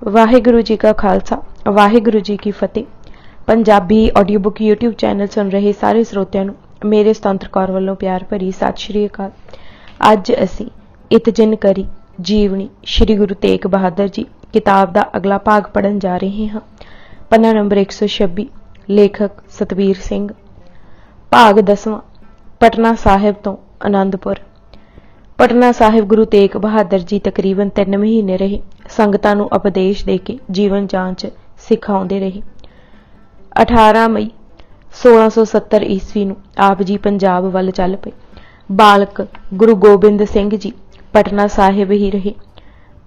वाहिगुरु जी का खालसा वाहिगुरु जी की फतेह। Punjabi audio book YouTube channel सुन रहे सारे ਸਰੋਤਿਆਂ ਨੂੰ ਮੇਰੇ ਸੁਤੰਤਰ ਕੌਰ ਵੱਲੋਂ ਪਿਆਰ ਭਰੀ ਸਤਿ ਸ਼੍ਰੀ ਅਕਾਲ। ਅੱਜ ਅਸੀਂ ਇਤ ਜਿਨ ਕਰੀ ਜੀਵਨੀ श्री गुरु तेग बहादुर जी किताब का अगला भाग पढ़न जा रहे हैं। पन्ना नंबर 126 लेखक सतबीर सिंह। भाग 10वां पटना साहिब तो आनंदपुर। पटना साहिब गुरु तेग बहादुर जी तकरीबन 3 महीने रहे। संगतां नूं उपदेश दे के जीवन जांच सिखाउंदे रहे। 18 मई 1670 ईस्वी नूं आप जी पंजाब वल चल पे। बालक गुरु गोबिंद सिंह जी पटना साहिब ही रहे।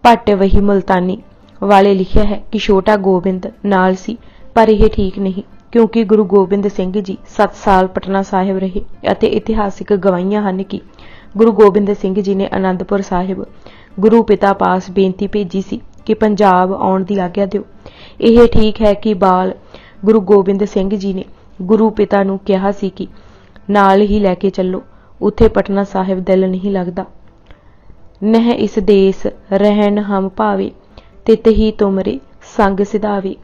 भट्ट वही मुल्तानी वाले लिखिया है कि छोटा गोबिंद नाल सी, पर यह ठीक नहीं क्योंकि गुरु गोबिंद सिंह जी 7 साल पटना साहिब रहे अते इतिहासिक गवाहियां हन कि गुरु गोबिंद सिंह जी ने आनंदपुर साहिब गुरु पिता पास बेनती भेजी सी कि पंजाब आउण दी आग्या दिओ। यह ठीक है कि बाल गुरु गोबिंद सिंह जी ने गुरु पिता नूं कहा सी कि नाल ही लैके चलो, उत्थे पटना साहिब दिल नहीं लगदा। नह इस देश रहन हम भावे, तित ही तुमरे संग सिधावे।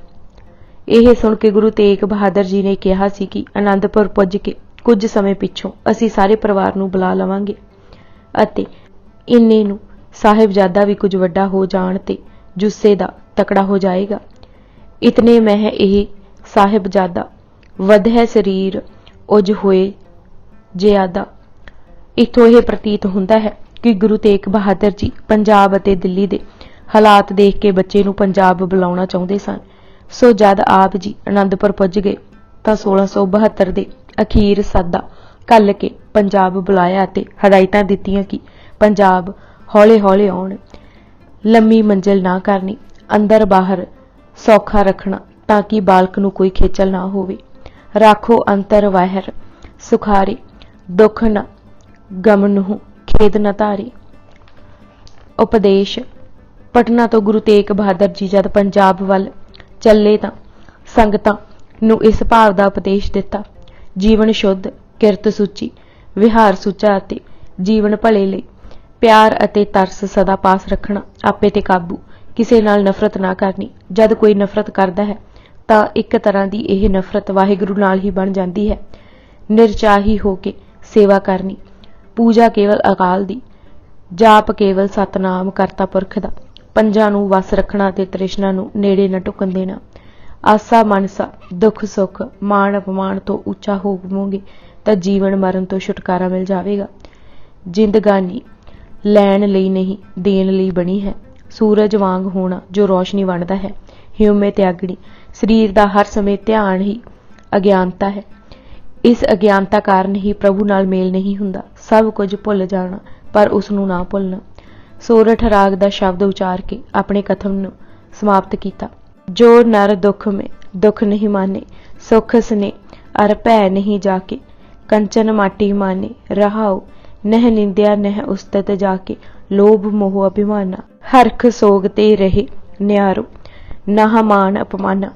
यह सुन के गुरु तेग बहादुर जी ने कहा सी कि आनंदपुर पुज के कुछ समय पिछों असी सारे परिवार नूं बुला लवांगे अते इन्ने नूं साहिबजादा भी कुछ वड्डा हो जाण ते जुस्से दा तकड़ा हो जाएगा। इतने मह यह साहिबजादा वध है शरीर उज होए जियादा। इथों यह प्रतीत हुंदा है कि गुरु तेग बहादुर जी पंजाब अते दिल्ली दे हालात देख के बच्चे नूं पंजाब बुलाउणा चाहुंदे सन। सो जद आप जी आनंदपुर पुज गए तां 1672 दे अखीर सादा घल के पंजाब बुलाया अते हदायतां दित्तियां कि पंजाब हौले हौले आउण, लम्मी मंजिल ना करनी, अंदर बाहर सौखा रखना ताकि बालक नूं कोई खेचल ना होवे। राखो अंतर वाहर सुखारे, दुख न गम नूं खेद न धारे। उपदेश। पटना तो गुरु तेग बहादुर जी जद पंजाब वल चले तां संगतां नूं इस भाव दा उपदेश दिता। जीवन शुद्ध, किरत सुची, विहार सुचा अते जीवन भले लई प्यार अते तरस सदा पास रखना, आपे ते काबू, किसे नाल नफरत ना करनी। जद कोई नफरत करदा है तां एक तरह दी यह नफरत वाहिगुरू नाल ही बन जाती है। निरचाही हो के सेवा करनी, पूजा केवल अकाल दी, जाप केवल सतनाम करता पुरख दा, पंजां नूं वस रखना ते तृष्णा नूं नेड़े न ढुकण देना। आसा मनसा दुख सुख मान अपमान तो ऊंचा होवोगे तां जीवन मरण तो छुटकारा मिल जाएगा। जिंदगानी लैण लई नहीं देण लई बनी है। सूरज वांग होना जो रोशनी वंडदा है, ह्यूमे त्यागणी, शरीर दा हर समय ध्यान ही अज्ञानता है। इस अज्ञानता कारण ही प्रभु नाल मेल नहीं हुंदा। सब कुछ भुल जाना पर उसनूं ना भुलना। सोरठ राग दा शब्द उचार के अपने कथन नूं समाप्त कीता। जो नर दुख में दुख नहीं माने, सुख सने अर भै नहीं जाके, कंचन माटी माने रहाओ, नह निंदिया नह उस्तत जाके, लोभ मोह अभिमाना, हरख सोग ते रहे न्यारो, नाह मान अपमाना।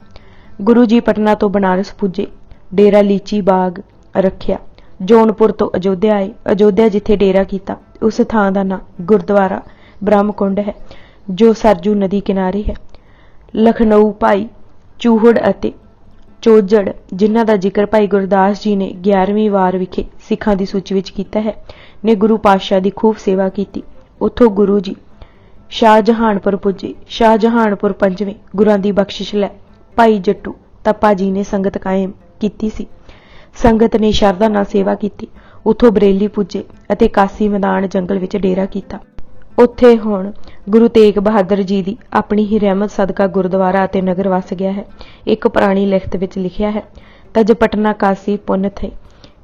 गुरु जी पटना तो बनारस पुजे, डेरा लीची बाग रखिया। जौनपुर तो अयोध्या आए। अयोध्या जिथे डेरा किया उस थां दा नां गुरुद्वारा ब्रह्मकुंड है जो सरजू नदी किनारे है। लखनऊ भाई चूहड़ अते चोजड़ जिन्हां दा जिक्र भाई गुरदास जी ने 11वीं वार विखे सिखां दी सूची विच कीता है, ने गुरु पातशाह दी खूब सेवा की। उत्थों गुरु जी शाहजहानपुर पुजे। शाहजहानपुर 5वें गुरां दी बख्शिश लै भाई जट्टू तप्पा जी ने संगत कायम कीती सी। संगत ने शरदा नाल सेवा की। उत्थों बरेली पुजे अते कासी मैदान जंगल विच डेरा कीता। उत्थे हुण गुरु तेग बहादुर जी दी अपनी ही रहमत सदका गुरुद्वारा अते नगर वस गया है। एक पुरानी लिखत विच लिखिया है, तज पटना कासी पुन थे,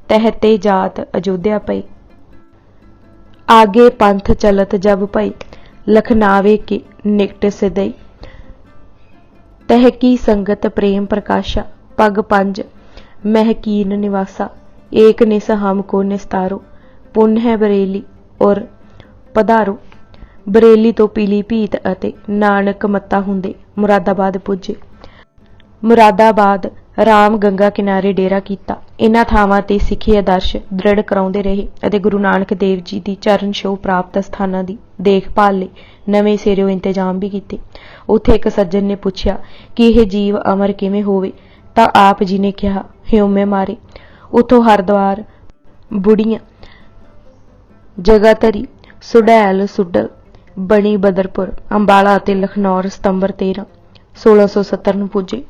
तहते जात अयोध्या पई, आगे पंथ चलत जब पई, लखनावे के निकट सिदई, तह की संगत प्रेम प्रकाशा, पग पंज महकीन निवासा, एक निस हमको निस्तारो, पुण्य है बरेली और पधारो। बरेली तो पीलीभीत अते नानक मत्ता हुंदे मुरादाबाद पुजे। मुरादाबाद ਰਾਮ ਗੰਗਾ ਕਿਨਾਰੇ ਡੇਰਾ ਕੀਤਾ। ਇਨ੍ਹਾਂ ਥਾਵਾਂ ਤੇ ਸਿੱਖੀ ਆਦਰਸ਼ ਦ੍ਰਿੜ ਕਰਾਉਂਦੇ ਰਹੇ ਅਤੇ ਗੁਰੂ ਨਾਨਕ ਦੇਵ ਜੀ ਦੀ ਚਰਨ ਛੋਹ ਪ੍ਰਾਪਤ ਸਥਾਨਾਂ ਦੀ ਦੇਖਭਾਲ ਲਈ ਨਵੇਂ ਸਿਰਿਓਂ ਇੰਤਜ਼ਾਮ ਵੀ ਕੀਤੇ। ਉੱਥੇ ਇੱਕ ਸੱਜਣ ਨੇ ਪੁੱਛਿਆ ਕਿ ਇਹ ਜੀਵ ਅਮਰ ਕਿਵੇਂ ਹੋਵੇ, ਤਾਂ ਆਪ ਜੀ ਨੇ ਕਿਹਾ, ਹਿਉਮੇ ਮਾਰੇ। ਉੱਥੋਂ ਹਰਿਦੁਆਰ, ਬੁੜੀਆਂ, ਜਗਾਧਰੀ, ਸੁਡੈਲ, ਸੁਡਲ, ਬਣੀ, ਬਦਰਪੁਰ, ਅੰਬਾਲਾ ਅਤੇ ਲਖਨੌਰ ਸਤੰਬਰ 13, 1670 ਨੂੰ ਪੁੱਜੇ।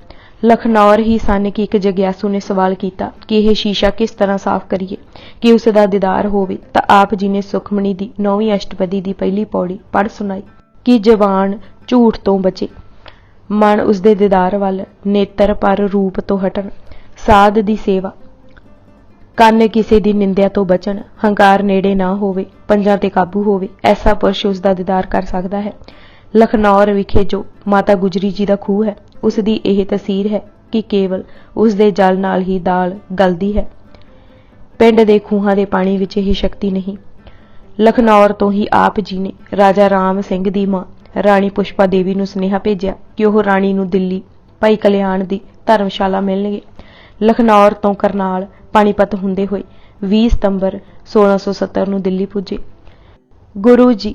ਲਖਨੌਰ ਹੀ ਸਨ ਕਿ ਇੱਕ ਜਗਿਆਸੂ ਨੇ ਸਵਾਲ ਕੀਤਾ ਕਿ ਇਹ ਸ਼ੀਸ਼ਾ ਕਿਸ ਤਰ੍ਹਾਂ ਸਾਫ਼ ਕਰੀਏ ਕਿ ਉਸ ਦਾ ਦੀਦਾਰ ਹੋਵੇ, ਤਾਂ ਆਪ ਜੀ ਨੇ ਸੁਖਮਣੀ ਦੀ 9ਵੀਂ ਅਸ਼ਟਪਦੀ ਦੀ ਪਹਿਲੀ ਪੌੜੀ ਪੜ੍ਹ ਸੁਣਾਈ ਕਿ ਜ਼ਬਾਨ ਝੂਠ ਤੋਂ ਬਚੇ, ਮਨ ਉਸ ਦੇ ਦੀਦਾਰ ਵੱਲ, ਨੇਤਰ ਪਰ ਰੂਪ ਤੋਂ ਹਟਣ, ਸਾਧ ਦੀ ਸੇਵਾ, ਕੰਨ ਕਿਸੇ ਦੀ ਨਿੰਦਿਆ ਤੋਂ ਬਚਣ, ਹੰਕਾਰ ਨੇੜੇ ਨਾ ਹੋਵੇ, ਪੰਜਾਂ ਤੇ ਕਾਬੂ ਹੋਵੇ। ਐਸਾ ਪੁਰਸ਼ ਉਸ ਦਾ ਦੀਦਾਰ ਕਰ ਸਕਦਾ ਹੈ। ਲਖਨੌਰ ਵਿਖੇ ਜੋ ਮਾਤਾ ਗੁਜਰੀ ਜੀ ਦਾ ਖੂਹ ਹੈ, ਉਸ ਦੀ ਇਹ ਤਸੀਰ ਹੈ ਕਿ ਕੇਵਲ ਉਸ ਦੇ ਜਲ ਨਾਲ ਹੀ ਦਾਲ ਗਲਦੀ ਹੈ। ਪਿੰਡ ਦੇ ਖੂਹਾਂ ਦੇ ਪਾਣੀ ਵਿੱਚ ਇਹ ਸ਼ਕਤੀ ਨਹੀਂ। ਲਖਨੌਰ ਤੋਂ ਹੀ ਆਪ ਜੀ ਨੇ ਰਾਜਾ ਰਾਮ ਸਿੰਘ ਦੀ ਮਾਂ ਰਾਣੀ ਪੁਸ਼ਪਾ ਦੇਵੀ ਨੂੰ ਸੁਨੇਹਾ ਭੇਜਿਆ ਕਿ ਉਹ ਰਾਣੀ ਨੂੰ ਦਿੱਲੀ ਭਾਈ ਕਲਿਆਣ ਦੀ ਧਰਮਸ਼ਾਲਾ ਮਿਲਣਗੇ। ਲਖਨੌਰ ਤੋਂ ਕਰਨਾਲ ਪਾਣੀਪਤ ਹੁੰਦੇ ਹੋਏ 20 ਸਤੰਬਰ 1670 ਨੂੰ ਦਿੱਲੀ ਪੁੱਜੇ। ਗੁਰੂ ਜੀ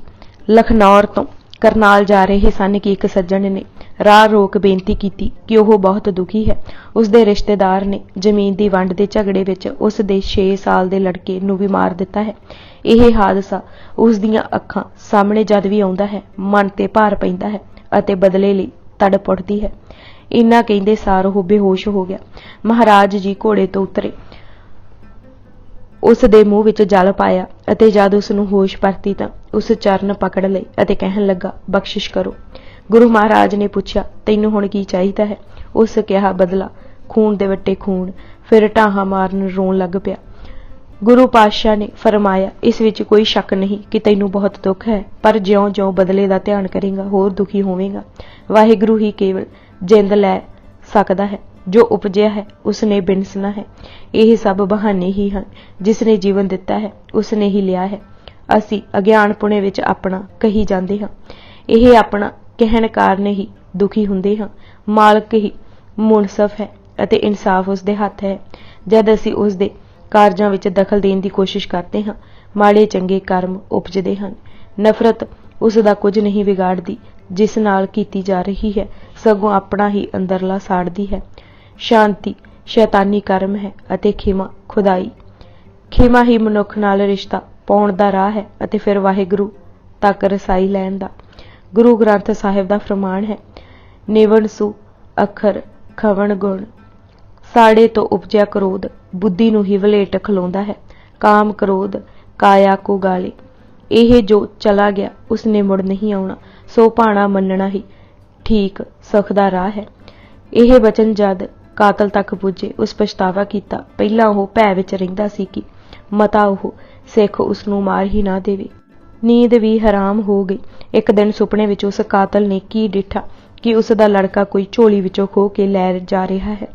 ਲਖਨੌਰ ਤੋਂ ਕਰਨਾਲ ਜਾ ਰਹੇ ਸਨ ਕਿ ਇੱਕ ਸੱਜਣ ਨੇ ਰਾਹ ਰੋਕ ਬੇਨਤੀ ਕੀਤੀ ਕਿ ਉਹ ਬਹੁਤ ਦੁਖੀ ਹੈ। ਉਸ ਦੇ ਰਿਸ਼ਤੇਦਾਰ ਨੇ ਜ਼ਮੀਨ ਦੀ ਵੰਡ ਦੇ ਝਗੜੇ ਵਿੱਚ ਉਸ ਦੇ 6 ਸਾਲ ਦੇ ਲੜਕੇ ਨੂੰ ਵੀ ਮਾਰ ਦਿੱਤਾ ਹੈ। ਇਹ ਹਾਦਸਾ ਉਸ ਦੀਆਂ ਅੱਖਾਂ ਸਾਹਮਣੇ ਜਦ ਵੀ ਆਉਂਦਾ ਹੈ, ਮਨ ਤੇ ਭਾਰ ਪੈਂਦਾ ਹੈ ਅਤੇ ਬਦਲੇ ਲਈ ਤੜਪ ਉੱਠਦੀ ਹੈ। ਇੰਨਾ ਕਹਿੰਦੇ ਸਾਰ ਉਹ ਬੇਹੋਸ਼ ਹੋ ਗਿਆ। ਮਹਾਰਾਜ ਜੀ ਘੋੜੇ ਤੋਂ ਉਤਰੇ, ਉਸ ਦੇ ਮੂੰਹ ਵਿੱਚ ਜਲ ਪਾਇਆ ਅਤੇ ਜਦ ਉਸ ਨੂੰ ਹੋਸ਼ ਪਰਤੀ ਤਾਂ ਉਸ ਚਰਨ ਪਕੜ ਲਏ ਅਤੇ ਕਹਿਣ ਲੱਗਾ, ਬਖਸ਼ਿਸ਼ ਕਰੋ। ਗੁਰੂ ਮਹਾਰਾਜ ਨੇ ਪੁੱਛਿਆ, ਤੈਨੂੰ ਹੁਣ ਕੀ ਚਾਹੀਦਾ ਹੈ? ਉਸ ਕਿਹਾ, ਬਦਲਾ, ਖੂਨ ਦੇ ਵੱਟੇ ਖੂਨ। ਫਿਰ ਢਾਹਾਂ ਮਾਰਨ ਰੋਣ ਲੱਗ ਪਿਆ। ਗੁਰੂ ਪਾਤਸ਼ਾਹ ਨੇ ਫਰਮਾਇਆ, ਇਸ ਵਿੱਚ ਕੋਈ ਸ਼ੱਕ ਨਹੀਂ ਕਿ ਤੈਨੂੰ ਬਹੁਤ ਦੁੱਖ ਹੈ, ਪਰ ਜਿਉਂ-ਜਿਉਂ ਬਦਲੇ ਦਾ ਧਿਆਨ ਕਰੇਗਾ ਹੋਰ ਦੁਖੀ ਹੋਵੇਗਾ। ਵਾਹਿਗੁਰੂ ਹੀ ਕੇਵਲ ਜਿੰਦ ਲੈ ਸਕਦਾ ਹੈ। ਜੋ ਉਪਜਿਆ ਹੈ ਉਸ ਨੇ ਬਿਨਸਣਾ ਹੈ। ਇਹ ਸਭ ਬਹਾਨੇ ਹੀ ਹਨ। ਜਿਸ ਨੇ ਜੀਵਨ ਦਿੱਤਾ ਹੈ ਉਸ ਨੇ ਹੀ ਲਿਆ ਹੈ। ਅਸੀਂ ਅਗਿਆਨ ਪੁਣੇ ਵਿੱਚ ਆਪਣਾ ਕਹੀ ਜਾਂਦੇ ਹਾਂ। ਇਹ ਆਪਣਾ ਕਹਿਣ ਕਾਰਨ ਹੀ ਦੁਖੀ ਹੁੰਦੇ ਹਾਂ। ਮਾਲਕ ਹੀ ਮੁਨਸਫ ਹੈ ਅਤੇ ਇਨਸਾਫ ਉਸ ਦੇ ਹੱਥ ਹੈ। ਜਦ ਅਸੀਂ ਉਸ ਦੇ ਕਾਰਜਾਂ ਵਿੱਚ ਦਖਲ ਦੇਣ ਦੀ ਕੋਸ਼ਿਸ਼ ਕਰਦੇ ਹਾਂ, ਮਾੜੇ ਚੰਗੇ ਕਰਮ ਉਪਜਦੇ ਹਨ। ਨਫ਼ਰਤ ਉਸ ਦਾ ਕੁਝ ਨਹੀਂ ਵਿਗਾੜਦੀ ਜਿਸ ਨਾਲ ਕੀਤੀ ਜਾ ਰਹੀ ਹੈ, ਸਗੋਂ ਆਪਣਾ ਹੀ ਅੰਦਰਲਾ ਸਾੜਦੀ ਹੈ। ਸ਼ਾਂਤੀ ਸ਼ੈਤਾਨੀ ਕਰਮ ਹੈ ਅਤੇ ਖਿਮਾ ਖੁਦਾਈ। ਖਿਮਾ ਹੀ ਮਨੁੱਖ ਨਾਲ ਰਿਸ਼ਤਾ ਪਾਉਣ ਦਾ ਰਾਹ ਹੈ ਅਤੇ ਫਿਰ ਵਾਹਿਗੁਰੂ ਤੱਕ ਰਸਾਈ ਲੈਣ ਦਾ। ਗੁਰੂ ਗ੍ਰੰਥ ਸਾਹਿਬ ਦਾ ਫਰਮਾਨ ਹੈ, ਨਿਵਣ ਸੂ ਅੱਖਰ ਖਵਣ ਗੁਣ। ਸਾੜੇ ਤੋਂ ਉਪਜਿਆ ਕ੍ਰੋਧ ਬੁੱਧੀ ਨੂੰ ਹੀ ਵਲੇਟ ਖਲਾਉਂਦਾ ਹੈ। ਕਾਮ ਕ੍ਰੋਧ ਕਾਇਆ ਕੋ ਗਾਲੇ। ਇਹ ਜੋ ਚਲਾ ਗਿਆ ਉਸ ਨੇ ਮੁੜ ਨਹੀਂ ਆਉਣਾ, ਸੋ ਭਾਣਾ ਮੰਨਣਾ ਹੀ ਠੀਕ ਸੁਖ ਦਾ ਰਾਹ ਹੈ। ਇਹ ਬਚਨ ਜਦ ਕਾਤਲ ਤੱਕ ਪੁੱਜੇ, ਉਸ ਪਛਤਾਵਾ ਕੀਤਾ। ਪਹਿਲਾਂ ਉਹ ਭੈ ਵਿੱਚ ਰਹਿੰਦਾ ਸੀ ਕਿ ਮਤਾ ਉਹ ਸਿੱਖ ਉਸ ਨੂੰ ਮਾਰ ਹੀ ਨਾ ਦੇਵੇ। ਨੀਂਦ ਵੀ ਹਰਾਮ ਹੋ ਗਈ। ਇੱਕ ਦਿਨ ਸੁਪਨੇ ਵਿੱਚ ਉਸ ਕਾਤਲ ਨੇ ਕੀ ਡਿੱਠਾ ਕਿ ਉਸ ਦਾ ਲੜਕਾ ਕੋਈ ਝੋਲੀ ਵਿੱਚੋਂ ਖੋਹ ਕੇ ਲੈ ਜਾ ਰਿਹਾ ਹੈ।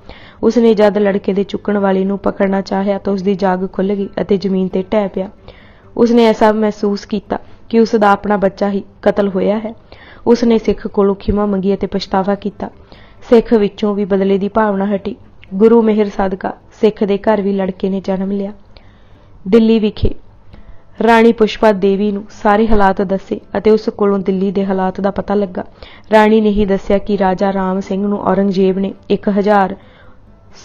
ਉਸਨੇ ਜਦ ਲੜਕੇ ਦੇ ਚੁੱਕਣ ਵਾਲੇ ਨੂੰ ਪਕੜਨਾ ਚਾਹਿਆ ਤਾਂ ਉਸਦੀ ਜਾਗ ਖੁੱਲ੍ਹ ਗਈ ਅਤੇ ਜ਼ਮੀਨ ਤੇ ਢਹਿ ਪਿਆ। ਉਸਨੇ ਐਸਾ ਮਹਿਸੂਸ ਕੀਤਾ ਕਿ ਉਸ ਦਾ ਆਪਣਾ ਬੱਚਾ ਹੀ ਕਤਲ ਹੋਇਆ ਹੈ। ਉਸਨੇ ਸਿੱਖ ਕੋਲੋਂ ਖਿਮਾ ਮੰਗੀ ਅਤੇ ਪਛਤਾਵਾ ਕੀਤਾ। ਸਿੱਖ ਵਿੱਚੋਂ ਵੀ ਬਦਲੇ ਦੀ ਭਾਵਨਾ ਹਟੀ। ਗੁਰੂ ਮਿਹਰ ਸਦਕਾ ਸਿੱਖ ਦੇ ਘਰ ਵੀ ਲੜਕੇ ਨੇ ਜਨਮ ਲਿਆ। ਦਿੱਲੀ ਵਿਖੇ ਰਾਣੀ ਪੁਸ਼ਪਾ ਦੇਵੀ ਨੂੰ ਸਾਰੇ ਹਾਲਾਤ ਦੱਸੇ ਅਤੇ ਉਸ ਕੋਲੋਂ ਦਿੱਲੀ ਦੇ ਹਾਲਾਤ ਦਾ ਪਤਾ ਲੱਗਾ। ਰਾਣੀ ਨੇ ਹੀ ਦੱਸਿਆ ਕਿ ਰਾਜਾ ਰਾਮ ਸਿੰਘ ਨੂੰ ਔਰੰਗਜ਼ੇਬ ਨੇ 1000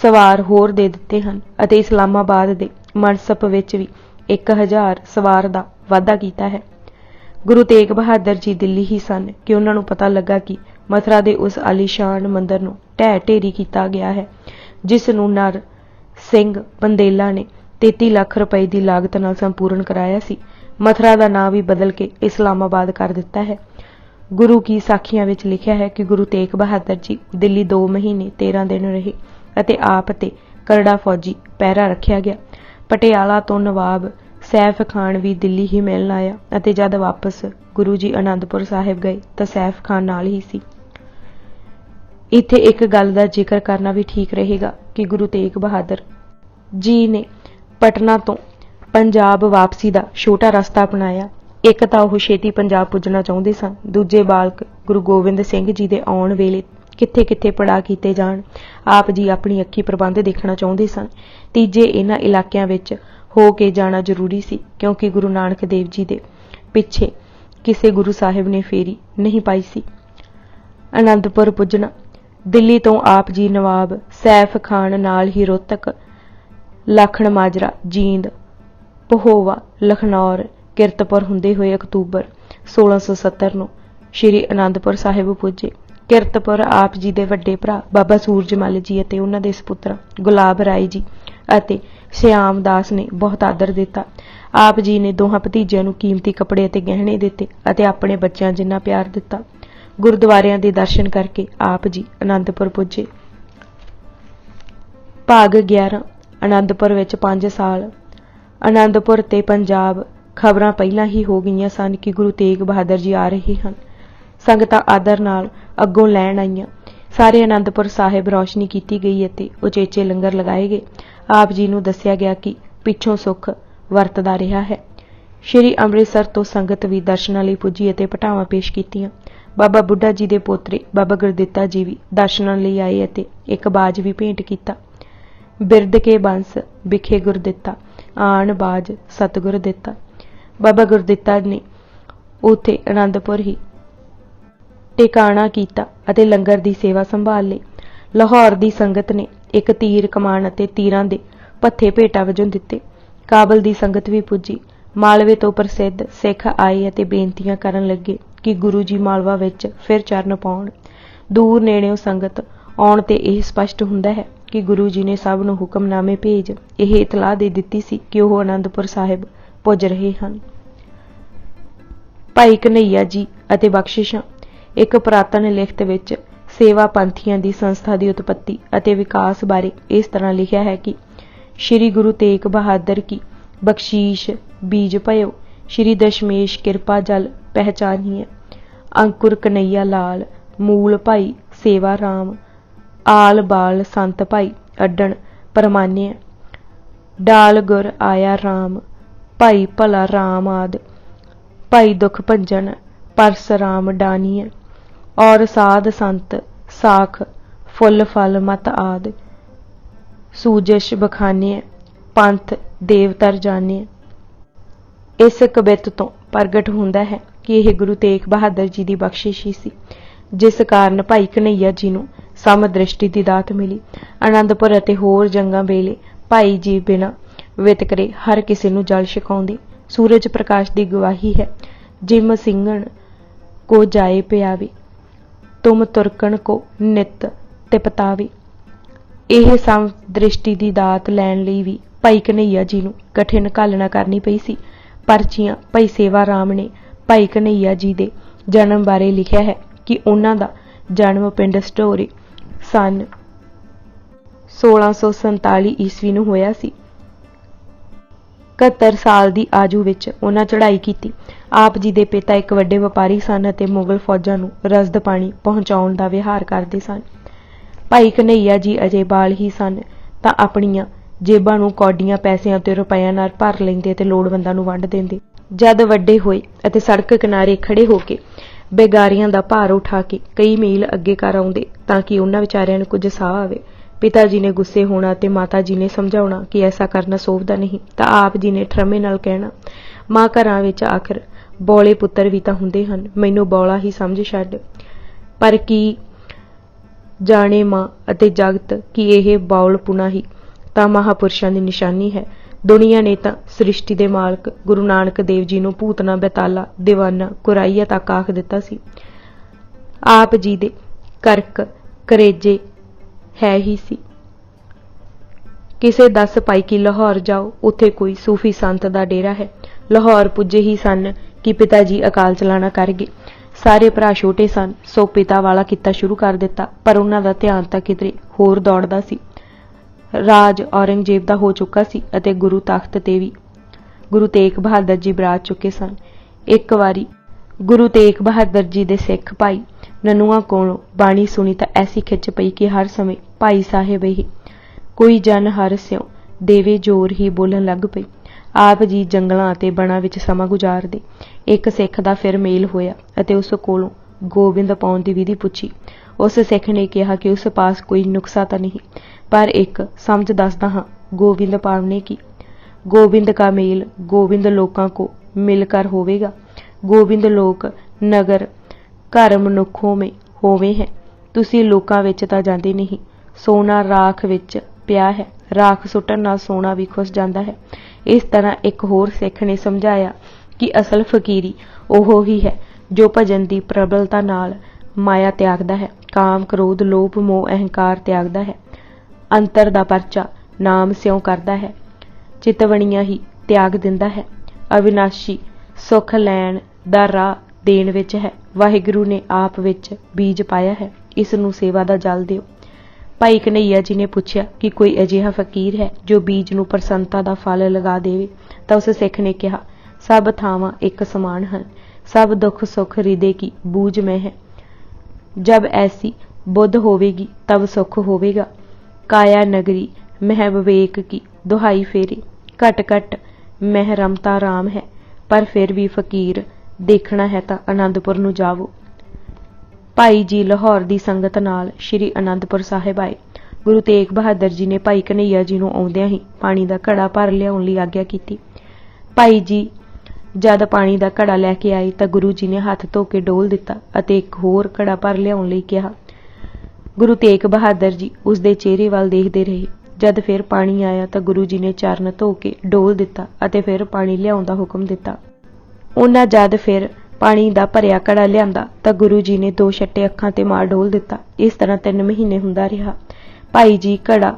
ਸਵਾਰ ਹੋਰ ਦੇ ਦਿੱਤੇ ਹਨ ਅਤੇ ਇਸਲਾਮਾਬਾਦ ਦੇ ਮਨਸਪ ਵਿੱਚ ਵੀ 1000 ਸਵਾਰ ਦਾ ਵਾਧਾ ਕੀਤਾ ਹੈ। ਗੁਰੂ ਤੇਗ ਬਹਾਦਰ ਜੀ ਦਿੱਲੀ ਹੀ ਸਨ ਕਿ ਉਹਨਾਂ ਨੂੰ ਪਤਾ ਲੱਗਾ ਕਿ ਮਥੁਰਾ ਦੇ ਉਸ ਆਲੀਸ਼ਾਨ ਮੰਦਰ ਨੂੰ ਢਹਿ ਢੇਰੀ ਕੀਤਾ ਗਿਆ ਹੈ, ਜਿਸ ਨੂੰ ਨਰ ਸਿੰਘ ਬੰਦੇਲਾ ਨੇ 33 ਲੱਖ ਰੁਪਏ ਦੀ ਲਾਗਤ ਨਾਲ ਸੰਪੂਰਨ ਕਰਾਇਆ ਸੀ। ਮਥੁਰਾ ਦਾ ਨਾਂ ਵੀ ਬਦਲ ਕੇ ਇਸਲਾਮਾਬਾਦ ਕਰ ਦਿੱਤਾ ਹੈ। ਗੁਰੂ ਕੀ ਸਾਖੀਆਂ ਵਿੱਚ ਲਿਖਿਆ ਹੈ ਕਿ ਗੁਰੂ ਤੇਗ ਬਹਾਦਰ ਜੀ ਦਿੱਲੀ 2 ਮਹੀਨੇ 13 ਦਿਨ ਰਹੇ ਅਤੇ ਆਪ ਤੇ ਕਰੜਾ ਫੌਜੀ ਪਹਿਰਾ ਰੱਖਿਆ ਗਿਆ। ਪਟਿਆਲਾ ਤੋਂ ਨਵਾਬ ਸੈਫ ਖਾਨ ਵੀ ਦਿੱਲੀ ਹੀ ਮਿਲਣ ਆਇਆ ਅਤੇ ਜਦ ਵਾਪਸ ਗੁਰੂ ਜੀ ਅਨੰਦਪੁਰ ਸਾਹਿਬ ਗਏ ਤਾਂ ਸੈਫ ਖਾਨ ਨਾਲ ਹੀ ਸੀ। ਇੱਥੇ ਇੱਕ ਗੱਲ ਦਾ ਜ਼ਿਕਰ ਕਰਨਾ ਵੀ ਠੀਕ ਰਹੇਗਾ ਕਿ ਗੁਰੂ ਤੇਗ ਬਹਾਦਰ ਜੀ ਨੇ ਪਟਨਾ ਤੋਂ ਪੰਜਾਬ ਵਾਪਸੀ ਦਾ ਛੋਟਾ ਰਸਤਾ ਅਪਣਾਇਆ। ਇੱਕ ਤਾਂ ਉਹ ਛੇਤੀ ਪੰਜਾਬ ਪੁੱਜਣਾ ਚਾਹੁੰਦੇ ਸਨ, ਦੂਜੇ ਬਾਲਕ ਗੁਰੂ ਗੋਬਿੰਦ ਸਿੰਘ ਜੀ ਦੇ ਆਉਣ ਵੇਲੇ कित्थे कित्थे पड़ाਅ कीते जाण। आप जी अपनी अक्खी प्रबंध देखना चाहुंदे सन। तीजे इन्हां इलाकिਆਂ ਵਿੱਚ हो के जाना जरूरी सी, क्योंकि गुरु नानक देव जी दे पिछे किसी गुरु साहिब ने फेरी नहीं पाई सी। आनंदपुर पुजना। दिल्ली तो आप जी नवाब सैफ खान नाल ही रोहतक, लाखण माजरा, जींद, पहोवा, लखनौर, किरतपुर हुंदे होए अक्तूबर 1670 ਨੂੰ श्री आनंदपुर साहिब पुजे। किरतपुर आप जी दे वड्डे भरा बाबा सूरजमल जी अते उन्हां दे सपुत्रा गुलाब राय जी अते श्याम दास ने बहुत आदर दिता। आप जी ने दोहां भतीजिਆਂ ਨੂੰ कीमती कपड़े अते गहने दिते अते अपने बच्चों जिन्ना प्यार दिता। गुरुद्वारियां दे दर्शन करके आप जी आनंदपुर पुजे। भाग 11। आनंदपुर विच 5 साल। आनंदपुर ते पंजाब खबरां पहिलां ही हो गईयां सन कि गुरु तेग बहादुर जी आ रहे हैं। संगतां आदर नाल अग्गों लैण आईयां। सारे आनंदपुर साहिब रोशनी की गई अते उचेचे लंगर लगाए गए। आप जी नूं दस्सिया गया कि पिछों सुख वरतदा रहा है। श्री अंमृतसर तो संगत भी दर्शनां लई पुजी अते पटावां पेश कीतियां। बाबा बुढ़ा जी दे पोतरे बाबा गुरदित्ता जी भी दर्शनां लई आए अते एक बाज भी भेंट कीता। बिरद के बंस बिखे गुरदित्ता, आन बाज सतगुर दिता। बाबा गुरदित्ता ने उत्थे आनंदपुर ही टिकाणा कीता अते लंगर दी सेवा संभाल लई। लाहौर दी संगत ने एक तीर कमान अते तीरां दे पत्थे भेटा वजों दिते। काबल दी संगत भी पुजी। मालवे तो प्रसिद्ध सिख आए अते बेनतियां करन लगे कि गुरु जी मालवा विच फिर चरण पाउण। दूर नेड़ेओ संगत आउण ते इह स्पष्ट हुंदा है कि गुरु जी ने सब नूं हुक्मनामे भेज इह इतलाह दे दित्ती सी कि ओह आनंदपुर साहिब पुज रहे हन। भाई कन्हैया जी अते बख्शिशां। एक पुरातन लिखत विच सेवा पंथियां दी संस्था दी उत्पत्ति अते विकास बारे इस तरह लिखिया है कि श्री गुरु तेग बहादुर की बख्शीश बीज भयो, श्री दशमेश कृपा जल पहचानिए। अंकुर कन्हैया लाल, मूल भाई सेवा राम, आल बाल संत भाई अड्डण परमान्य। डाल गुर आया राम, भाई भला राम आद, भाई दुख भंजन परसराम डानिए। और साध संत साख फुल फल मत आद, सूजश बखानिए पंथ देवतर जानिए। इस कवित तो प्रगट हुंदा है कि यह गुरु तेग बहादुर जी की बख्शिश ही सी, जिस कारण भाई कन्हैया जी नूं समदृष्टि की दात मिली। आनंदपुर अते होर जंगां वेले भाई जी बिना वितकरे हर किसी नूं जल छकाउंदे। सूरज प्रकाश की गवाही है, जिम सिंघण को जाए पियावे, तुम तुरकन को नित तिपतावे। यह समदृष्टि की दात लैण लई भी भाई कन्हैया जी नूं कठिन घालना करनी पई सी। परचियां भाई सेवा राम ने भाई कन्हैया जी दे जन्म बारे लिखिया है कि उन्हां दा जन्म पिंड सटोरे सन 1647 ईस्वी नूं होया सी। 71 साल की आजू विच उन्हां चढ़ाई की। आप जी दे पिता एक वड्डे व्यापारी सन अते मुगल फौजां नूं रसद पानी पहुंचाउण दा विहार करदे सन। भाई कन्हैया जी अजे बाल ही सन तां अपणियां जेबां नूं कौडियां पैसिਆਂ ते रुपइਆਂ नाल भर लैंदे ते लोड़वंदां नूं वंड दिंदे। जद वड्डे होए अते सड़क किनारे खड़े होके बेगारियां दा भार उठा के कई मील अगे कर आउंदे तां कि उन्हां विचारिਆਂ नूं कुछ साह आवे। पिता जी ने गुस्से होना ते माता जी ने समझाउणा कि ऐसा करना सोभदा नहीं, तां आप जी ने ठरमे नाल कहना, मां घरां विच आखिर बौले पुत्तर भी तां हुंदे हन, मैनूं बौला ही समझ छड्ड। पर की जाने मां अते जगत कि यह बौलपुना ही तां महापुरुषां दी निशानी है। दुनिया ने तां सृष्टि दे मालक गुरु नानक देव जी नूं भूतना बैताला दीवाना कुराईया तक आख दिता सी। आप जी दे करक करेजे है ही सी। किसे दस पाई कि लाहौर जाओ, उत्थे कोई सूफी संत दा डेरा है। लाहौर पुजे ही सन कि पिता जी अकाल चलाना कर गए। सारे भरा छोटे सन, सो पिता वाला किता शुरू कर दिता, पर उन्हां दा ध्यान तां किधरे होर दौड़दा सी। राज औरंगजेब दा हो चुका सी अते गुरु तख्त ते भी गुरु तेग बहादुर जी बिराज चुके सन। एक वारी गुरु तेग बहादुर जी दे सिख भाई ननुआ कोलों बाणी सुनी तां ऐसी खिच पई कि हर समय भाई साहिब ही कोई जन हर स्यों देवे जोर ही बोलन लग पई। आप जी जंगलां ते बणां विच समां गुजारदे। एक सिख दा फिर मेल होया अते उस कोलों गोबिंद पाउण दी विधि पुछी। उस सिख ने कहा कि उस पास कोई नुस्खा तो नहीं, पर एक समझ दसदा हाँ, गोविंद पावने की। गोविंद का मेल गोविंद लोकां को मिलकर होवेगा। गोविंद लोक नगर घर मनुखों में होवे हैं। तुसी लोकां विच तां जांदे नहीं। सोना राख विच पिया है, राख सुट्टण नाल सोना भी खुस जांदा है। इस तरह एक होर सिख ने समझाया कि असल फकीरी ओहो ही है जो भजन की प्रबलता नाल माया त्यागदा है, काम क्रोध लोभ मोह अहंकार त्यागदा है, अंतर दा परचा नाम स्यों करदा है, चितवणियां ही त्याग दिंदा है, अविनाशी सुख लैण दा राह देण विच है। वाहिगुरू ने आप विच बीज पाया है, इस नूं सेवा दा जल दिओ। भाई कन्हैया जी ने पूछा कि कोई अजिहा फकीर है जो बीज नूं प्रसन्नता दा फल लगा देवे? तां उस सिख ने कहा, सब थावां एक समान हैं, सब दुख सुख हृदय की बूझ में है। जब ऐसी बुद्ध होवेगी तब सुख होवेगा। काया नगरी मह विवेक की दुहाई फेरे, घट घट मह रमता राम है, पर फिर भी फकीर देखना है तां आनंदपुर नूं जावो। भाई जी लाहौर की संगत नाल श्री आनंदपुर साहिब आए। गुरु तेग बहादुर जी ने भाई कन्हैया जी नूं आउंदियां ही पानी का घड़ा भर लियाउण लई आग्या कीती। भाई जी जद पानी का घड़ा लैके आए तो गुरु जी ने हथ धो के डोल दिता अते एक होर घड़ा भर लियाउण लई कहा। गुरु तेग बहादुर जी उसके चेहरे वाल देखते रहे। जद फिर पानी आया तो गुरु जी ने चरण धो के डोल दिता अते फिर पानी लियाउण दा हुक्म दिता। उन्हां जद फिर पानी का भरिया घड़ा लियांदा तो गुरु जी ने 2 छट्टे अखां ते मार डोल दिता। इस तरह 3 महीने हुंदा रहा। भाई जी घड़ा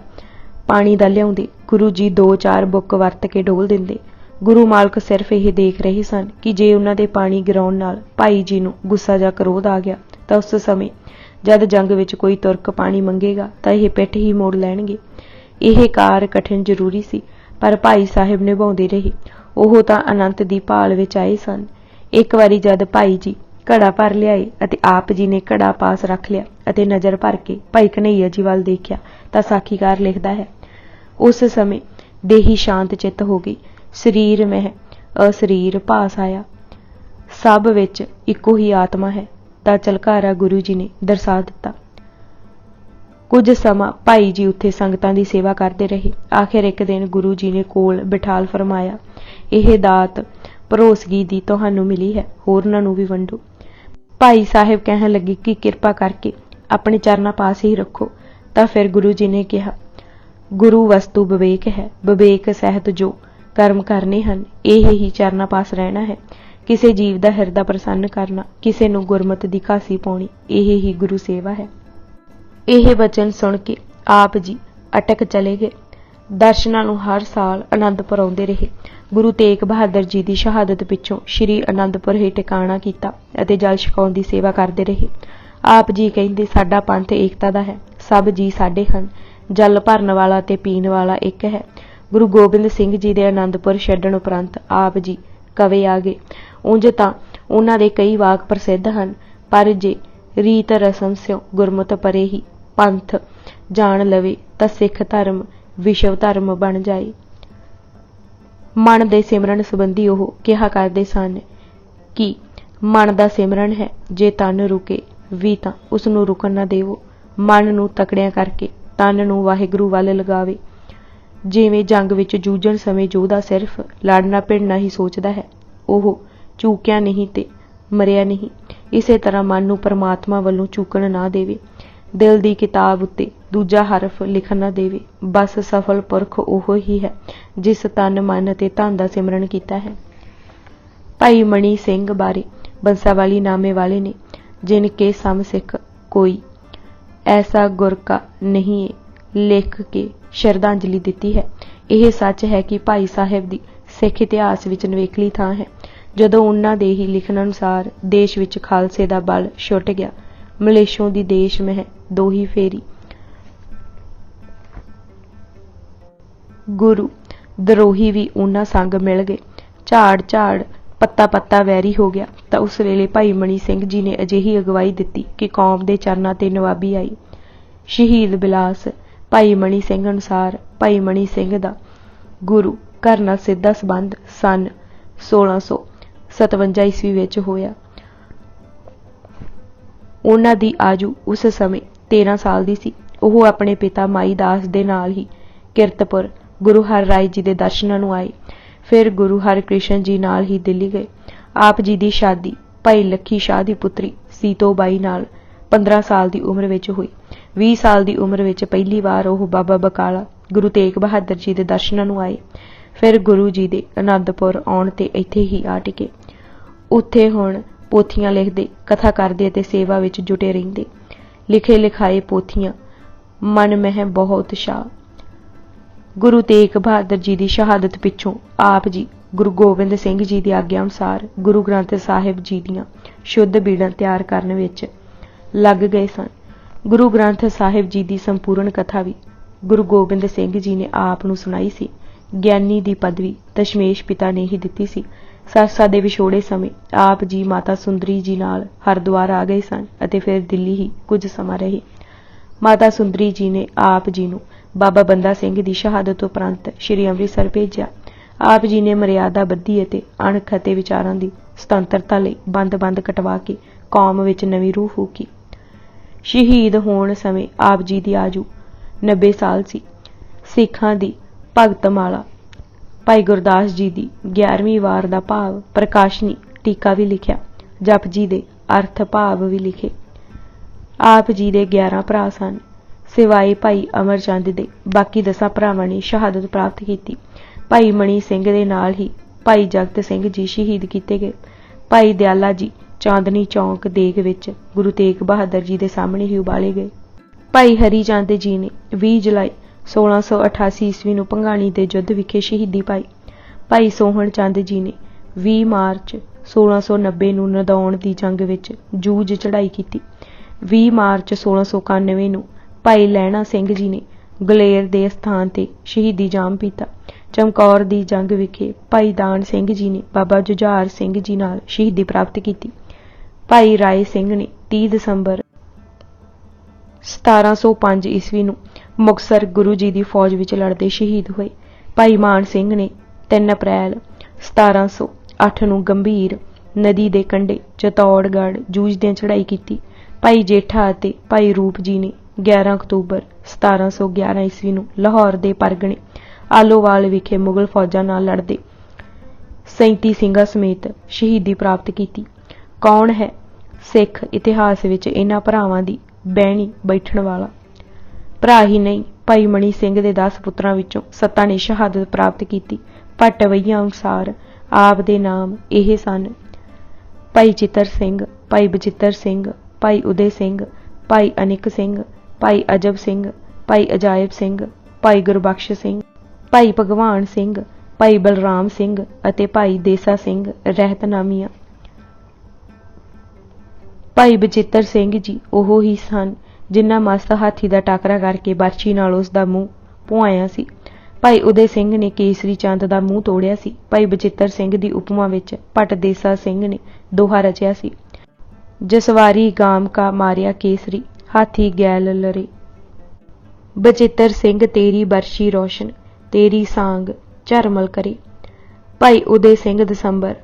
पानी का लियाउंदे, गुरु जी 2-4 बुक वरत के डोल दिंदे। गुरु मालक सिर्फ यह देख रहे सन कि जे उन्हां दे पानी गिराउण नाल भाई जी नूं गुस्सा जां क्रोध आ गया तो उस समय जद जंग विच कोई तुरक पानी मंगेगा तो यह पिठ ही मोड़ लैणगे। यह कार कठिन जरूरी सी, पर भाई साहिब निभाउंदे रहे। ओह तां अनंत दी भाल विच आए सन। एक बारी जद भाई जी घड़ा भर लियाए अते आप जी ने घड़ा पास रख लिया अते नज़र भर के भाई कन्हैया जी वाल देखिया तां साखीकार लिखदा है, उस समय देही शांत चित्त हो गई, शरीर में अशरीर भास आया, सब विच इको ही आत्मा है। तां झलकारा गुरु जी ने दर्शा दिता। कुछ समा भाई जी उत्थे संगतां दी सेवा करते रहे। आखिर एक दिन गुरु जी ने कोल बिठाल फरमाया, यह दात भरोसगी दी तुहानू मिली है, होरनां नूं भी वंडो। भाई साहिब कहन लगे कि किरपा करके अपने चरना पास ही रखो। तां फिर गुरु जी ने कहा, गुरु वस्तु विवेक है, विवेक सहित जो कर्म करने हैं यह ही चरना पास रहना है। किसी जीव का हिरदा प्रसन्न करना, किसी नूं गुरमत दी घासी पाउणी, यह ही गुरु सेवा है। यह वचन सुन के आप जी अटक चले गए। दर्शनां नूं हर साल आनंदपुर आउंदे रहे। गुरु तेग बहादुर जी की शहादत पिछों श्री आनंदपुर ही टिकाणा कीता अते जल छकाउण दी सेवा करते रहे। आप जी कहिंदे, साडा पंथ एकता दा है, सब जी साडे हन, जल भरन वाला ते पीण वाला एक है। गुरु गोबिंद सिंह जी दे आनंदपुर छड्डण उपरंत आप जी कवे आ गए। उंज तां उन्हां दे कई वाक प्रसिद्ध हन, पर जे रीत रसम स्यों गुरमत परे ही पंथ जान लवे तां सिख धर्म विश्व धर्म बन जाए। मन दे सिमरन संबंधी ओह कहा करदे सन कि मन दा सिमरन है, जे तन रुके भी तां उस नूं रुकण ना देवो। मन नूं तकड़िया करके तन नूं वाहिगुरू वल लगावे। जिवें जंग विच जूझण समय योधा सिर्फ लड़ना भिड़ना ही सोचदा है, ओह चूकिया नहीं ते मरिया नहीं। इसे तरह मन नूं परमात्मा वल्लों चूकण ना देवे। दिल दी किताब उत्ते दूजा हरफ लिखण ना देवे। बस सफल पुरख ओह ही है जिस तन मन ते धन दा सिमरन कीता है। भाई मणी सिंह बारे बंसावाली नामे वाले ने, जिनके सम सिख कोई ऐसा गुर का नहीं है, लिख के श्रद्धांजलि दिती है। यह सच है कि भाई साहिब दी सिख इतिहास विच नवेखली थां है। जदों उन्हां दे ही लिखण अनुसार देश विच खालसे दा बल छुट गया, मलेशों दी देश मह दो ही फेरी, गुरु द्रोही भी उन्हां संग मिल गए। झाड़ झाड़ पत्ता पत्ता वैरी हो गया। तो उस वेले भाई मणी सिंह जी ने अजिही अगवाई दिती कि कौम दे चरनां ते नवाबी आई। शहीद बिलास भाई मणी सिंह अनुसार भाई मणी सिंह दा गुरु घर नाल सीधा संबंध सन 1657 ईस्वी विच होया। ਉਹਨਾਂ ਦੀ ਆਜੂ ਉਸ ਸਮੇਂ 13 ਸਾਲ ਦੀ ਸੀ। ਉਹ ਆਪਣੇ ਪਿਤਾ ਮਾਈ ਦਾਸ ਦੇ ਨਾਲ ਹੀ ਕਿਰਤਪੁਰ ਗੁਰੂ ਹਰਿਰਾਏ ਜੀ ਦੇ ਦਰਸ਼ਨਾਂ ਨੂੰ ਆਏ। ਫਿਰ ਗੁਰੂ ਹਰਿਕ੍ਰਿਸ਼ਨ ਜੀ ਨਾਲ ਹੀ ਦਿੱਲੀ ਗਏ। ਆਪ ਜੀ ਦੀ ਸ਼ਾਦੀ ਭਾਈ ਲੱਖੀ ਸ਼ਾਹ ਦੀ ਪੁੱਤਰੀ ਸੀਤੋ ਬਾਈ ਨਾਲ 15 ਸਾਲ ਦੀ ਉਮਰ ਵਿੱਚ ਹੋਈ। 20 ਸਾਲ ਦੀ ਉਮਰ ਵਿੱਚ ਪਹਿਲੀ ਵਾਰ ਉਹ ਬਾਬਾ ਬਕਾਲਾ ਗੁਰੂ ਤੇਗ ਬਹਾਦਰ ਜੀ ਦੇ ਦਰਸ਼ਨਾਂ ਨੂੰ ਆਏ। ਫਿਰ ਗੁਰੂ ਜੀ ਦੇ ਅਨੰਦਪੁਰ ਆਉਣ ਤੇ ਇੱਥੇ ਹੀ ਆ ਟਿਕੇ। ਉੱਥੇ ਹੁਣ ਪੋਥੀਆਂ ਲਿਖਦੇ, ਕਥਾ ਕਰਦੇ ਅਤੇ ਸੇਵਾ ਵਿੱਚ ਜੁਟੇ ਰਹਿੰਦੇ। ਲਿਖੇ ਲਿਖਾਏ ਪੋਥੀਆਂ ਮਨ ਮਹਿ ਬਹੁਤ ਸ਼ਾਹ। ਗੁਰੂ ਤੇਗ ਬਹਾਦਰ ਜੀ ਦੀ ਸ਼ਹਾਦਤ ਪਿੱਛੋਂ ਆਪ ਜੀ ਗੁਰੂ ਗੋਬਿੰਦ ਸਿੰਘ ਜੀ ਦੀ ਆਗਿਆ ਅਨੁਸਾਰ ਗੁਰੂ ਗ੍ਰੰਥ ਸਾਹਿਬ ਜੀ ਦੀਆਂ ਸ਼ੁੱਧ ਬੀੜਾਂ ਤਿਆਰ ਕਰਨ ਵਿੱਚ ਲੱਗ ਗਏ ਸਨ। ਗੁਰੂ ਗ੍ਰੰਥ ਸਾਹਿਬ ਜੀ ਦੀ ਸੰਪੂਰਨ ਕਥਾ ਵੀ ਗੁਰੂ ਗੋਬਿੰਦ ਸਿੰਘ ਜੀ ਨੇ ਆਪ ਨੂੰ ਸੁਣਾਈ ਸੀ। ਗਿਆਨੀ ਦੀ ਪਦਵੀ ਦਸ਼ਮੇਸ਼ ਪਿਤਾ ਨੇ ਹੀ ਦਿੱਤੀ ਸੀ। ਸਰਸਾ ਦੇ ਵਿਛੋੜੇ ਸਮੇਂ ਆਪ ਜੀ ਮਾਤਾ ਸੁੰਦਰੀ ਜੀ ਨਾਲ ਹਰਿਦੁਆਰ ਆ ਗਏ ਸਨ ਅਤੇ ਫਿਰ ਦਿੱਲੀ ਹੀ ਕੁਝ ਸਮਾਂ ਰਹੇ। ਮਾਤਾ ਸੁੰਦਰੀ ਜੀ ਨੇ ਆਪ ਜੀ ਨੂੰ ਬਾਬਾ ਬੰਦਾ ਸਿੰਘ ਦੀ ਸ਼ਹਾਦਤ ਉਪਰੰਤ ਸ਼੍ਰੀ ਅੰਮ੍ਰਿਤਸਰ ਭੇਜਿਆ। ਆਪ ਜੀ ਨੇ ਮਰਿਆਦਾ ਬੱਧੀ ਅਤੇ ਅਣਖ ਅਤੇ ਵਿਚਾਰਾਂ ਦੀ ਸੁਤੰਤਰਤਾ ਲਈ ਬੰਦ ਕਟਵਾ ਕੇ ਕੌਮ ਵਿੱਚ ਨਵੀਂ ਰੂਹ ਫੂਕੀ। ਸ਼ਹੀਦ ਹੋਣ ਸਮੇਂ ਆਪ ਜੀ ਦੀ ਆਜੂ 90 ਸਾਲ ਸੀ। ਸਿੱਖਾਂ ਦੀ ਭਗਤਮਾਲਾ ਭਾਈ ਗੁਰਦਾਸ ਜੀ ਦੀ 11ਵੀਂ ਵਾਰ ਦਾ ਭਾਵ ਪ੍ਰਕਾਸ਼ਨੀ ਟੀਕਾ ਵੀ ਲਿਖਿਆ। ਜਪਜੀ ਦੇ ਅਰਥ ਭਾਵ ਵੀ ਲਿਖੇ। ਆਪ ਜੀ ਦੇ 11 ਭਰਾ ਸਨ। ਸਿਵਾਏ ਭਾਈ ਅਮਰਚੰਦ ਦੇ ਬਾਕੀ 10 ਭਰਾਵਾਂ ਨੇ ਸ਼ਹਾਦਤ ਪ੍ਰਾਪਤ ਕੀਤੀ। ਭਾਈ ਮਣੀ ਸਿੰਘ ਦੇ ਨਾਲ ਹੀ ਭਾਈ ਜਗਤ ਸਿੰਘ ਜੀ ਸ਼ਹੀਦ ਕੀਤੇ ਗਏ। ਭਾਈ ਦਿਆਲਾ ਜੀ ਚਾਂਦਨੀ ਚੌਂਕ ਦੇਗ ਵਿੱਚ ਗੁਰੂ ਤੇਗ ਬਹਾਦਰ ਜੀ ਦੇ ਸਾਹਮਣੇ ਹੀ ਉਬਾਲੇ ਗਏ। ਭਾਈ ਹਰੀ ਚੰਦ ਜੀ ਨੇ 20 ਜੁਲਾਈ 1688 ਈਸਵੀ ਨੂੰ ਭੰਗਾਣੀ ਦੇ ਯੁੱਧ ਵਿਖੇ ਸ਼ਹੀਦੀ ਪਾਈ। ਭਾਈ ਸੋਹਣ ਚੰਦ ਜੀ ਨੇ 20 ਮਾਰਚ 1690 ਨੂੰ ਨਦੌਣ ਦੀ ਜੰਗ ਵਿੱਚ ਜੂਝ ਚੜ੍ਹਾਈ ਕੀਤੀ। 20 ਮਾਰਚ 1691 ਨੂੰ ਭਾਈ ਲਹਿਣਾ ਸਿੰਘ ਜੀ ਨੇ ਗਲੇਰ ਦੇ ਸਥਾਨ ਤੇ ਸ਼ਹੀਦੀ ਜਾਮ ਪੀਤਾ। ਚਮਕੌਰ ਦੀ ਜੰਗ ਵਿਖੇ ਭਾਈ ਦਾਨ ਸਿੰਘ ਜੀ ਨੇ ਬਾਬਾ ਜੁਝਾਰ ਸਿੰਘ ਜੀ ਨਾਲ ਸ਼ਹੀਦੀ ਪ੍ਰਾਪਤ ਕੀਤੀ। ਭਾਈ ਰਾਏ ਸਿੰਘ ਨੇ 30 ਦਸੰਬਰ 1705 ਈਸਵੀ ਨੂੰ ਮੁਕਤਸਰ ਗੁਰੂ ਜੀ ਦੀ ਫੌਜ ਵਿੱਚ ਲੜਦੇ ਸ਼ਹੀਦ ਹੋਏ। ਭਾਈ ਮਾਨ ਸਿੰਘ ਨੇ 3 ਅਪ੍ਰੈਲ 1708 ਨੂੰ ਗੰਭੀਰ ਨਦੀ ਦੇ ਕੰਢੇ ਚਤੌੜਗੜ੍ਹ ਜੂਝਦਿਆਂ ਚੜ੍ਹਾਈ ਕੀਤੀ। ਭਾਈ ਜੇਠਾ ਅਤੇ ਭਾਈ ਰੂਪ ਜੀ ਨੇ 11 ਅਕਤੂਬਰ 1711 ਈਸਵੀ ਨੂੰ ਲਾਹੌਰ ਦੇ ਪਰਗਣੇ ਆਲੋਵਾਲ ਵਿਖੇ ਮੁਗਲ ਫੌਜਾਂ ਨਾਲ ਲੜਦੇ 37 ਸਿੰਘਾਂ ਸਮੇਤ ਸ਼ਹੀਦੀ ਪ੍ਰਾਪਤ ਕੀਤੀ। ਕੌਣ ਹੈ ਸਿੱਖ ਇਤਿਹਾਸ ਵਿੱਚ ਇਹਨਾਂ ਭਰਾਵਾਂ ਦੀ ਬਹਿਣੀ ਬੈਠਣ ਵਾਲਾ? ਭਰਾ ਹੀ ਨਹੀਂ, ਭਾਈ ਮਣੀ ਸਿੰਘ ਦੇ 10 ਪੁੱਤਰਾਂ ਵਿੱਚੋਂ 7 ਨੇ ਸ਼ਹਾਦਤ ਪ੍ਰਾਪਤ ਕੀਤੀ। ਭੱਟਵਈਆਂ ਅਨੁਸਾਰ ਆਪ ਦੇ ਨਾਮ ਇਹ ਸਨ: ਭਾਈ ਚਿੱਤਰ ਸਿੰਘ, ਭਾਈ ਬਚਿੱਤਰ ਸਿੰਘ, ਭਾਈ ਉਦੇ ਸਿੰਘ, ਭਾਈ ਅਨਿਕ ਸਿੰਘ, ਭਾਈ ਅਜਬ ਸਿੰਘ, ਭਾਈ ਅਜਾਇਬ ਸਿੰਘ, ਭਾਈ ਗੁਰਬਖਸ਼ ਸਿੰਘ, ਭਾਈ ਭਗਵਾਨ ਸਿੰਘ, ਭਾਈ ਬਲਰਾਮ ਸਿੰਘ ਅਤੇ ਭਾਈ ਦੇਸਾ ਸਿੰਘ ਰਹਿਤਨਾਮੀਆਂ। ਭਾਈ ਬਚਿੱਤਰ ਸਿੰਘ ਜੀ ਉਹ ਹੀ ਸਨ ਜਿਨ੍ਹਾਂ ਮਸਤ ਹਾਥੀ ਦਾ ਟਾਕਰਾ ਕਰਕੇ ਬਰਛੀ ਨਾਲ ਉਸ ਦਾ ਮੂੰਹ ਪੁਆਇਆ ਸੀ। ਭਾਈ ਉਦੇ ਸਿੰਘ ਨੇ ਕੇਸਰੀ ਚੰਦ ਦਾ ਮੂੰਹ ਤੋੜਿਆ ਸੀ। ਭਾਈ ਬਚਿੱਤਰ ਸਿੰਘ ਦੀ ਉਪਮਾ ਵਿੱਚ ਭੱਟ ਦੇਸਾ ਸਿੰਘ ਨੇ ਦੋਹਾ ਰਚਿਆ ਸੀ: ਜਸਵਾਰੀ ਗਾਮ ਕਾ ਮਾਰਿਆ ਕੇਸਰੀ, ਹਾਥੀ ਗੈਲ ਲਰੇ। ਬਚਿੱਤਰ ਸਿੰਘ ਤੇਰੀ ਬਰਛੀ ਰੋਸ਼ਨ, ਤੇਰੀ ਸਾਂਗ ਝਰਮਲ ਕਰੇ। ਭਾਈ ਉਦੇ ਸਿੰਘ ਦਸੰਬਰ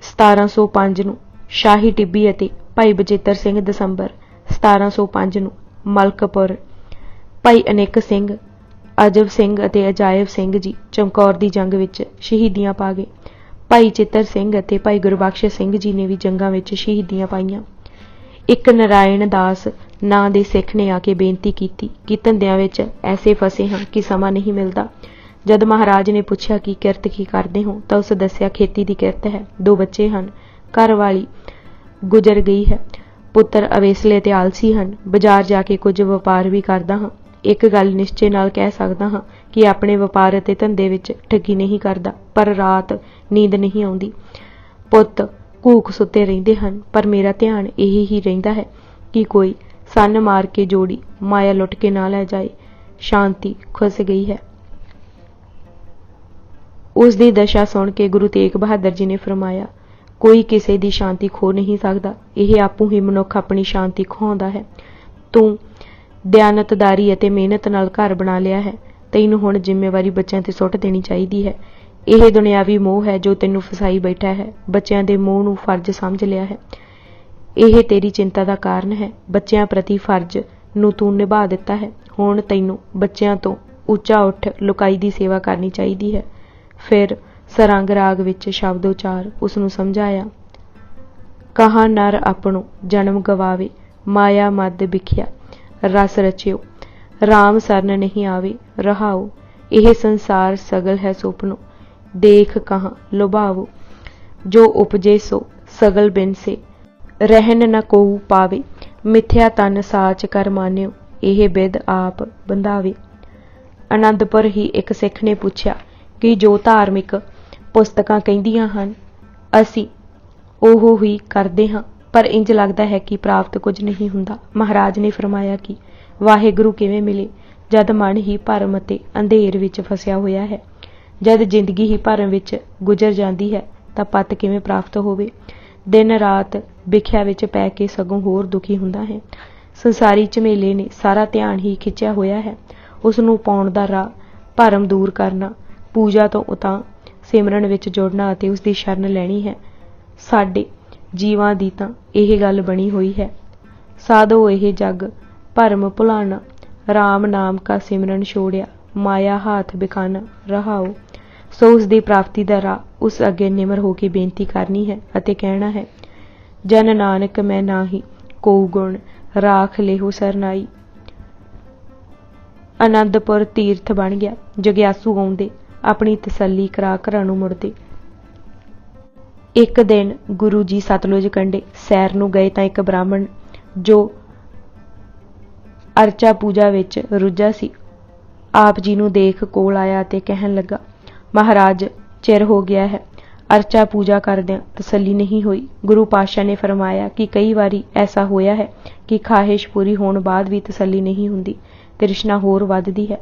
1705 ਨੂੰ ਸ਼ਾਹੀ ਟਿੱਬੀ ਅਤੇ ਭਾਈ ਬਚਿੱਤਰ ਸਿੰਘ ਦਸੰਬਰ 1705 ਨੂੰ ਮਲਕਪੁਰ। ਭਾਈ ਅਨਿਕ ਸਿੰਘ, ਅਜਬ ਸਿੰਘ ਅਤੇ ਅਜਾਇਬ ਸਿੰਘ ਜੀ ਚਮਕੌਰ ਦੀ ਜੰਗ ਵਿੱਚ ਸ਼ਹੀਦੀਆਂ ਪਾ ਗਏ। ਭਾਈ ਚਿੱਤਰ ਸਿੰਘ ਅਤੇ ਭਾਈ ਗੁਰਬਖਸ਼ ਸਿੰਘ ਜੀ ਨੇ ਵੀ ਜੰਗਾਂ ਵਿੱਚ ਸ਼ਹੀਦੀਆਂ ਪਾਈਆਂ। ਇੱਕ ਨਾਰਾਇਣ ਦਾਸ ਨਾਂ ਦੇ ਸਿੱਖ ਨੇ ਆ ਕੇ ਬੇਨਤੀ ਕੀਤੀ ਕਿ ਧੰਦਿਆਂ ਵਿੱਚ ਐਸੇ ਫਸੇ ਹਾਂ ਕਿ ਸਮਾਂ ਨਹੀਂ ਮਿਲਦਾ। ਜਦ ਮਹਾਰਾਜ ਨੇ ਪੁੱਛਿਆ ਕਿ ਕਿਰਤ ਕੀ ਕਰਦੇ ਹੋ ਤਾਂ ਉਸ ਦੱਸਿਆ ਖੇਤੀ ਦੀ ਕਿਰਤ ਹੈ, 2 ਬੱਚੇ ਹਨ, ਘਰ ਵਾਲੀ ਗੁਜ਼ਰ ਗਈ ਹੈ, ਪੁੱਤਰ ਅਵੇਸਲੇ ਤੇ ਆਲਸੀ ਹਨ, ਬਾਜ਼ਾਰ ਜਾ ਕੇ ਕੁਝ ਵਪਾਰ ਵੀ ਕਰਦਾ ਹਾਂ। ਇੱਕ ਗੱਲ ਨਿਸ਼ਚੇ ਨਾਲ ਕਹਿ ਸਕਦਾ ਹਾਂ ਕਿ ਆਪਣੇ ਵਪਾਰ ਅਤੇ ਧੰਦੇ ਵਿੱਚ ਠੱਗੀ ਨਹੀਂ ਕਰਦਾ, ਪਰ ਰਾਤ ਨੀਂਦ ਨਹੀਂ ਆਉਂਦੀ। ਪੁੱਤ ਘੂਕ ਸੁੱਤੇ ਰਹਿੰਦੇ ਹਨ, ਪਰ ਮੇਰਾ ਧਿਆਨ ਇਹੀ ਹੀ ਰਹਿੰਦਾ ਹੈ ਕਿ ਕੋਈ ਸੰਨ ਮਾਰ ਕੇ ਜੋੜੀ ਮਾਇਆ ਲੁੱਟ ਕੇ ਨਾ ਲੈ ਜਾਏ। ਸ਼ਾਂਤੀ ਖੁੱਸ ਗਈ ਹੈ। ਉਸ ਦੀ ਦਸ਼ਾ ਸੁਣ ਕੇ ਗੁਰੂ ਤੇਗ ਬਹਾਦਰ ਜੀ ਨੇ ਫਰਮਾਇਆ, ਕੋਈ ਕਿਸੇ ਦੀ ਸ਼ਾਂਤੀ ਖੋ ਨਹੀਂ ਸਕਦਾ, ਇਹ ਆਪੂ ਹੀ ਮਨੁੱਖ ਆਪਣੀ ਸ਼ਾਂਤੀ ਖੋਹਦਾ ਹੈ। ਤੂੰ ਦਿਆਨਤਦਾਰੀ ਅਤੇ ਮਿਹਨਤ ਨਾਲ ਘਰ ਬਣਾ ਲਿਆ ਹੈ, ਤੈਨੂੰ ਹੁਣ ਜ਼ਿੰਮੇਵਾਰੀ ਬੱਚਿਆਂ ਤੇ ਸੁੱਟ ਦੇਣੀ ਚਾਹੀਦੀ ਹੈ। ਇਹ ਦੁਨਿਆਵੀ ਮੋਹ ਹੈ ਜੋ ਤੈਨੂੰ ਫਸਾਈ ਬੈਠਾ ਹੈ। ਬੱਚਿਆਂ ਦੇ ਮੋਹ ਨੂੰ ਫਰਜ਼ ਸਮਝ ਲਿਆ ਹੈ। ਇਹ ਤੇਰੀ ਚਿੰਤਾ ਦਾ ਕਾਰਨ ਹੈ। ਬੱਚਿਆਂ ਪ੍ਰਤੀ ਫਰਜ਼ ਨੂੰ ਤੂੰ ਨਿਭਾ ਦਿੱਤਾ ਹੈ। ਹੁਣ ਤੈਨੂੰ ਬੱਚਿਆਂ ਤੋਂ ਉੱਚਾ ਉੱਠ ਲੁਕਾਈ ਦੀ ਸੇਵਾ ਕਰਨੀ ਚਾਹੀਦੀ ਹੈ। ਫਿਰ ਸਰੰਗ ਰਾਗ ਵਿੱਚ ਸ਼ਬਦ ਉਚਾਰ ਉਸ ਨੂੰ ਸਮਝਾਇਆ। ਕਹਾਂ ਨਰ ਆਪਣੋ ਜਨਮ ਗਵਾਵੇ, ਮਾਇਆ ਮਦ ਵਿਖਿਆ ਰਸ ਰਚਿਓ, ਰਾਮ ਸਰਨ ਨਹੀਂ ਆਵੇ ਰਹਾਓ। ਇਹ ਸੰਸਾਰ ਸਗਲ ਹੈ ਸੁਪਨੋ, ਦੇਖ ਕਹਾਂ ਲੁਭਾਵੋ। ਜੋ ਉਪਜੇ ਸੋ ਸਗਲ ਬਿਨਸੇ, ਰਹਿਨ ਨ ਕੋਊ ਪਾਵੇ। ਮਿਥਿਆ ਤਨ ਸਾਚ ਕਰ ਮਾਨਿਓ, ਇਹ ਬਿਦ ਆਪ ਬੰਧਾਵੇ। ਅਨੰਦਪੁਰ ਹੀ ਇੱਕ ਸਿੱਖ ਨੇ ਪੁੱਛਿਆ ਕਿ ਜੋ ਧਾਰਮਿਕ ਪੁਸਤਕਾਂ ਕਹਿੰਦੀਆਂ ਹਨ ਅਸੀਂ ਉਹ ਹੀ ਕਰਦੇ ਹਾਂ, ਪਰ ਇੰਜ ਲੱਗਦਾ ਹੈ ਕਿ ਪ੍ਰਾਪਤ ਕੁਝ ਨਹੀਂ ਹੁੰਦਾ। ਮਹਾਰਾਜ ਨੇ ਫਰਮਾਇਆ ਕਿ ਵਾਹਿਗੁਰੂ ਕਿਵੇਂ ਮਿਲੇ ਜਦ ਮਨ ਹੀ ਭਰਮ ਅਤੇ ਅੰਧੇਰ ਵਿੱਚ ਫਸਿਆ ਹੋਇਆ ਹੈ। ਜਦ ਜ਼ਿੰਦਗੀ ਹੀ ਭਰਮ ਵਿੱਚ ਗੁਜ਼ਰ ਜਾਂਦੀ ਹੈ ਤਾਂ ਪਤ ਕਿਵੇਂ ਪ੍ਰਾਪਤ ਹੋਵੇ। ਦਿਨ ਰਾਤ ਵਿਖਿਆ ਵਿੱਚ ਪੈ ਕੇ ਸਗੋਂ ਹੋਰ ਦੁਖੀ ਹੁੰਦਾ ਹੈ। ਸੰਸਾਰੀ ਝਮੇਲੇ ਨੇ ਸਾਰਾ ਧਿਆਨ ਹੀ ਖਿੱਚਿਆ ਹੋਇਆ ਹੈ। ਉਸ ਨੂੰ ਪਾਉਣ ਦਾ ਰਾਹ ਭਰਮ ਦੂਰ ਕਰਨਾ, ਪੂਜਾ ਤੋਂ ਉਤਾਂਹ ਸਿਮਰਨ ਵਿੱਚ ਜੁੜਨਾ ਅਤੇ ਉਸ ਦੀ ਸ਼ਰਨ ਲੈਣੀ ਹੈ। ਸਾਡੇ ਜੀਵਾਂ ਦੀ ਤਾਂ ਇਹ ਗੱਲ ਬਣੀ ਹੋਈ ਹੈ। ਸਾਧੋ ਇਹ ਜਗ ਭਰਮ ਭੁਲਾਣਾ, ਰਾਮ ਨਾਮ ਕਾ ਸਿਮਰਨ ਛੋੜਿਆ, ਮਾਇਆ ਹਾਥ ਬਿਖਾਨਾ ਰਹਾਓ। ਸੋ ਉਸ ਦੀ ਪ੍ਰਾਪਤੀ ਦਾ ਰਾਹ ਉਸ ਅੱਗੇ ਨਿਮਰ ਹੋ ਕੇ ਬੇਨਤੀ ਕਰਨੀ ਹੈ ਅਤੇ ਕਹਿਣਾ ਹੈ, ਜਨ ਨਾਨਕ ਮੈਂ ਨਾਹੀ ਕੋਊ ਗੁਣ, ਰਾਖ ਲੇਹੋ ਸਰਨਾਈ। ਅਨੰਦਪੁਰ ਤੀਰਥ ਬਣ ਗਿਆ। ਜਗਿਆਸੂ ਆਉਂਦੇ ਆਪਣੀ ਤਸੱਲੀ ਕਰਾ ਘਰਾਂ ਨੂੰ ਮੁੜਦੇ। ਇੱਕ ਦਿਨ ਗੁਰੂ ਜੀ ਸਤਲੁਜ ਕੰਢੇ ਸੈਰ ਨੂੰ ਗਏ ਤਾਂ ਇੱਕ ਬ੍ਰਾਹਮਣ ਜੋ ਅਰਚਾ ਪੂਜਾ ਵਿੱਚ ਰੁੱਝਾ ਸੀ ਆਪ ਜੀ ਨੂੰ ਦੇਖ ਕੋਲ ਆਇਆ ਅਤੇ ਕਹਿਣ ਲੱਗਾ, ਮਹਾਰਾਜ ਚਿਰ ਹੋ ਗਿਆ ਹੈ, ਅਰਚਾ ਪੂਜਾ ਕਰਦਿਆਂ ਤਸੱਲੀ ਨਹੀਂ ਹੋਈ। ਗੁਰੂ ਪਾਤਸ਼ਾਹ ਨੇ ਫਰਮਾਇਆ ਕਿ ਕਈ ਵਾਰੀ ਐਸਾ ਹੋਇਆ ਹੈ ਕਿ ਖਾਹਿਸ਼ ਪੂਰੀ ਹੋਣ ਬਾਅਦ ਵੀ ਤਸੱਲੀ ਨਹੀਂ ਹੁੰਦੀ, ਤ੍ਰਿਸ਼ਨਾ ਹੋਰ ਵੱਧਦੀ ਹੈ।